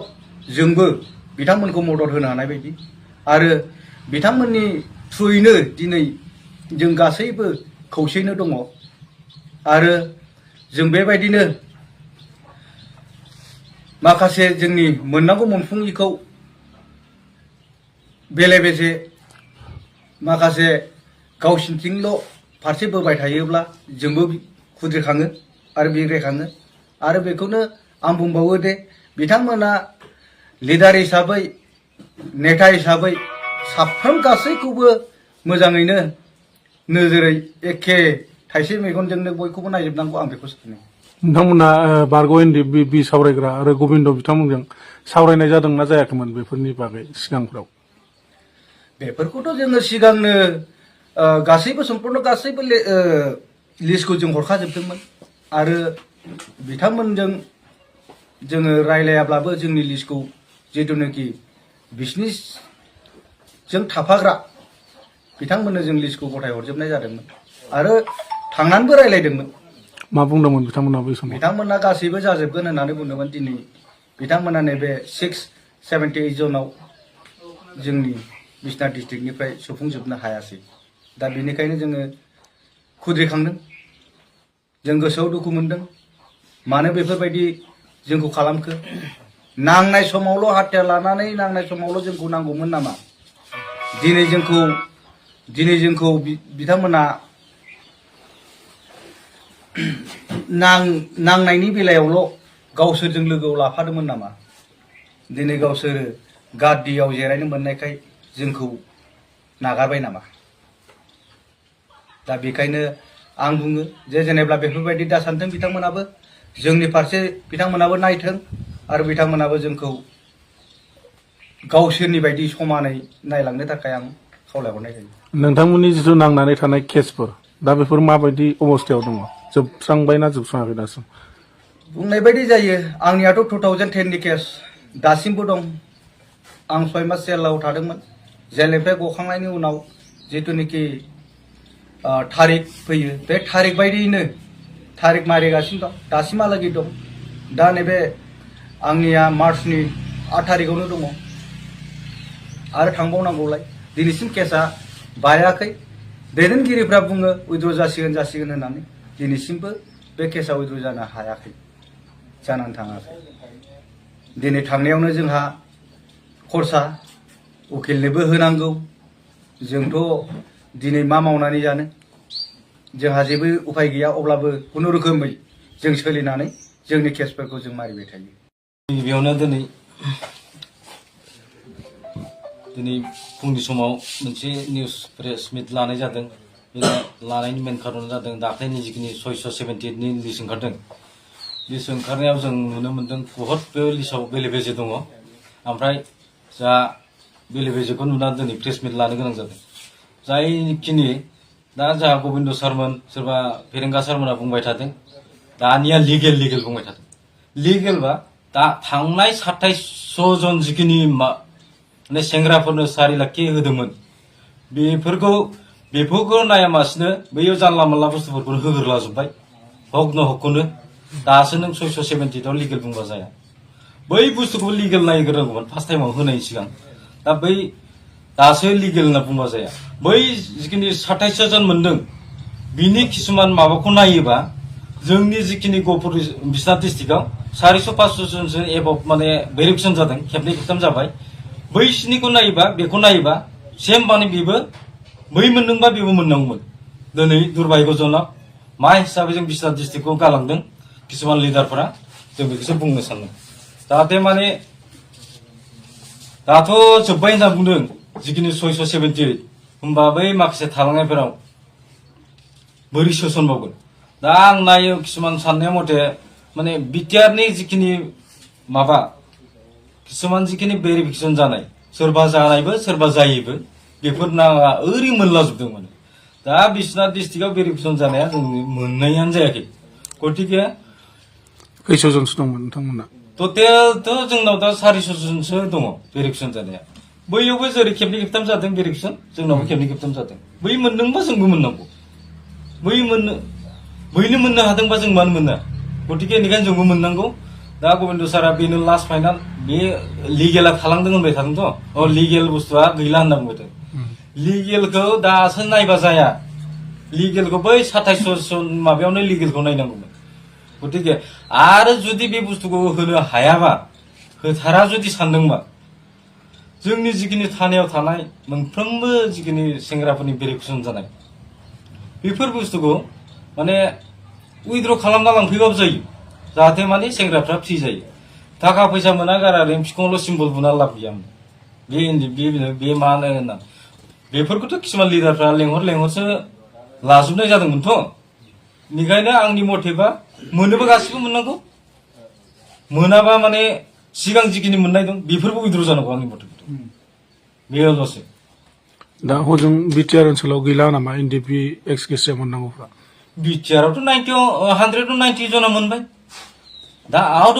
जोंबो बिथांमोनखौ मदद होनो हानाय बायदि आरो बिथांमोननि थ्रुयैनो दिनै जों गासैबो खौसेयैनो दङ आरो जों बेबायदिनो माखासे जोंनि मोननांगौ मोनफुङिखौ बेले बेजे माखासे गावसिनिथिंल' फारसे बोबाय थायोब्ला जोंबो खुद्रिखाङो आरो बिग्रायखाङो। आरो बेखौनो आं बुंबावो दे बिथांमोना लिडार हिसाबै नेता हिसाबै साफ्रोम गासैखौबो मोजाङैनो नोजोरै एखे थाइसे मेगनजोंनो बयखौबो नायजोबनांगौ आं बेखौ सानो। नोंथांमोना बारग' NDB सावरायग्रा आरो गबिन्द बिथांमोनजों सावरायनाय जादोंना जायाखैमोन बेफोरनि बागै सिगांफ्राव? बेफोरखौथ' जोङो सिगांनो गासैबो सम्पुर्ण गासैबो लिस्टखौ जों हरखाजोबदोंमोन आरो बिथांमोनजों जोङो रायलायाब्लाबो जोंनि लिस्टखौ जिथुनाखि बिसिनिजों थाफाग्रा बिथांमोननो जों लिस्टखौ गथाय हरजोबनाय जादोंमोन आरो थांनानैबो रायलायदोंमोन। मा बुंदोंमोन बिथांमोना बै समाव? बिथांमोना गासैबो जाजोबगोन होननानै बुंदोंमोन। दिनै बिथांमोना नैबे 678 जनाव जोंनि बिश्वनाथ डिस्ट्रिक्टनिफ्राय सफुंजोबनो हायासै। दा बेनिखायनो जोङो खुद्रिखांदों, जों गोसोआव दुखु मोनदों। मानो बेफोरबायदि जोंखौ खालामखो नांनाय समावल' हाथियार लानानै नांनाय समावल' जोंखौ नांगौमोन नामा दिनै जोंखौ बिथांमोना नांनायनि बेलायावल' गावसोरजों लोगोआव लाफादोंमोन नामा दिनै गावसोरो गादियाव जिरायनो मोननायखाय जोंखौ नागारबाय नामा दा बेखायनो आं बुङो जे जेनेबा बेफोरबायदि दासानथों बिथांमोनाबो जोंनि फारसे बिथांमोनाबो नायथों आरो बिथांमोनाबो जोंखौ गावसोरनि बायदि समानै नायलांनो थाखाय आं खावलायहरनाय जायो नोंथांमोननि जिथु नांनानै थानाय केसफोर दा बेफोर माबायदि अबस्थायाव दङ जोबस्रांबायना जोबस्राङाखै दासिम बुंनाय बायदि जायो आंनियाथ' 2010 नि केस दासिमबो दं आं 6 मास जेलाव थादोंमोन जेलनिफ्राय गखांनायनि उनाव जिथुनिखि थारिख फैयो बे थारिख बायदियैनो थारिख मारिगासिनो दं दासिमहालागै दं दा नैबे आंनिया मार्चनि 8 थारिखआवनो दङ आरो थांबावनांगौलाय दिनैसिम केसा बायाखै दैदेनगिरिफ्रा बुङो उइद्र जासिगोन होननानै दिनैसिमबो बे केसा उइद्र जानो हायाखै जानानै थाङाखै दिनै थांनायावनो जोंहा खरसा उकिलनोबो होनांगौ जोंथ' दिनै मा मावनानै जानो जोंहा जेबो उफाय गैया अब्लाबो खुनुरोखोमै जों सोलिनानै जोंनि केसफोरखौ जों मारिबाय थायो गिबियावनो दिनै फुंनि समाव मोनसे निउस प्रेस मिट लानाय जादों बे लानायनि मेन खारना जादों दाख्लैनि जिखिनि 678नि लिस्ट ओंखारदों लिस्ट ओंखारनायाव जों नुनो मोन्दों बहुत बे लिस्टआव बेले बेजे दङ ओमफ्राय जा बेले बेजेखौ नुनानै दिनै प्रेस मिट लानो गोनां जादों जायखिनि दा जोंहा गबिन्द सारमोन सोरबा फेरेंगा सारमोना बुंबाय थादों दानिया लिगेल बुंबाय थादों लिगेलबा दा थांनाय 2700 जन जिखिनि माने सेंग्राफोरनो 4 लाख होदोंमोन बेफोरखौ नायामासिनो बैयाव जानला मोनला बुस्थुफोरखौनो होग्रोलाजोब्बाय हकनो दासो नों 670 लिगेल बुंबा जाया बै बुस्थुखौ लिगेल नायग्रोनांगौमोन फार्स्ट टाइमाव होनायनि सिगां दा बै दासो लिगेल होनना बुंबा जाया बै जिखिनि 27 जन मोनदों बिनि किसुमान माबाखौ नायोबा जोंनि जिखिनि गहपुर बिश्वनाथ डिस्ट्रिक्टआव 400-500 जनसो एबभ माने भेरिफिकेसन जादों खेबनै खेबथाम जाबाय बैसिनिखौ नायोबा सेम माने बेबो बै मोनदोंबा बेबो मोननांगौमोन दिनै दुर्भाग्यजनक मा हिसाबै जों बिश्वनाथ डिस्ट्रिक्टखौ गालांदों किसुमान लिडारफोरा जों बेखौसो बुंनो सानदों जाहाथे माने दाथ' जोब्बाय होनना बुंदों जिखिनि 670 होमबा बै माखासे थालांनायफोराव बोरै सोसनबावगोन दा आं नायो किसुमान साननाय मथे माने बिटिआरनि जिखिनि माबा किसुमान जिखिनि भेरिफिकेसन जानाय सोरबा जानायबो सोरबा जायैबो बेफोर नाङा ओरै मोनलाजोबदों माने दा बिश्वनाथ डिस्ट्रिक्टआव भेरिफिकेसन जानाया जों मोननायानो जायाखै गतिके खैस' जनसो दंमोन नोंथांमोना टटेलथ' जोंनाव दा 400 जनसो दङ भेरिफिकेसन जानाया बैयावबो जेरै खेबनै खेबथाम जादों भेरिफिकेसन जोंनावबो खेबनै खेबथाम जादों बै मोनदोंबा जोंबो मोननांगौ बैनो मोननो हादोंबा जों मानो मोना गतिके बेनिखायनो जोंबो मोननांगौ दा गबिन्द सारा बेनो लास्ट फाइनाल बे लिगेला थालांदों होनबाय थादोंथ' लिगेल बुस्थुआ गैला होनना बुंबाय थादों लिगेलखौ दासो नायबा जाया लिगेलखौ बै 2700 माबायावनो लिगेलखौ नायनांगौमोन गतिके आरो जुदि बे बुस्थुखौ होनो हायाबा होथारा जुदि सानदोंबा जोंनि जिखिनि थानायाव थानाय मोनफ्रोमबो जिखिनि सेंग्राफोरनि भेरिफिकेसन जानाय बेफोर बुस्थुखौ माने उइद्र खालामना लांफैबाबो जायो जाहाथे माने सेंग्राफ्रा फ्रि जायो थाखा फैसा मोना गारा रेमसिखौल' सिम्बल बुना लाब गैया बे मानो होनना बेफोरखौथ' किसुमान लिडारफ्रा लेंहरसो लाजोबनाय जादोंमोनथ' बेनिखायनो आंनि मथेबा मोनोबा गासिबो मोननांगौ मोनाबा माने सिगां जिखिनि मोननाय दं बेफोरबो उइद्र जानांगौ आंनि मथेबा बेल'सो दा हजों बिटिआर ओनसोलाव गैला नामा एनडिपि एक्स केसिया मोननांगौफ्रा बिटिआरआवथ' 190 जना मोनबाय दा आउट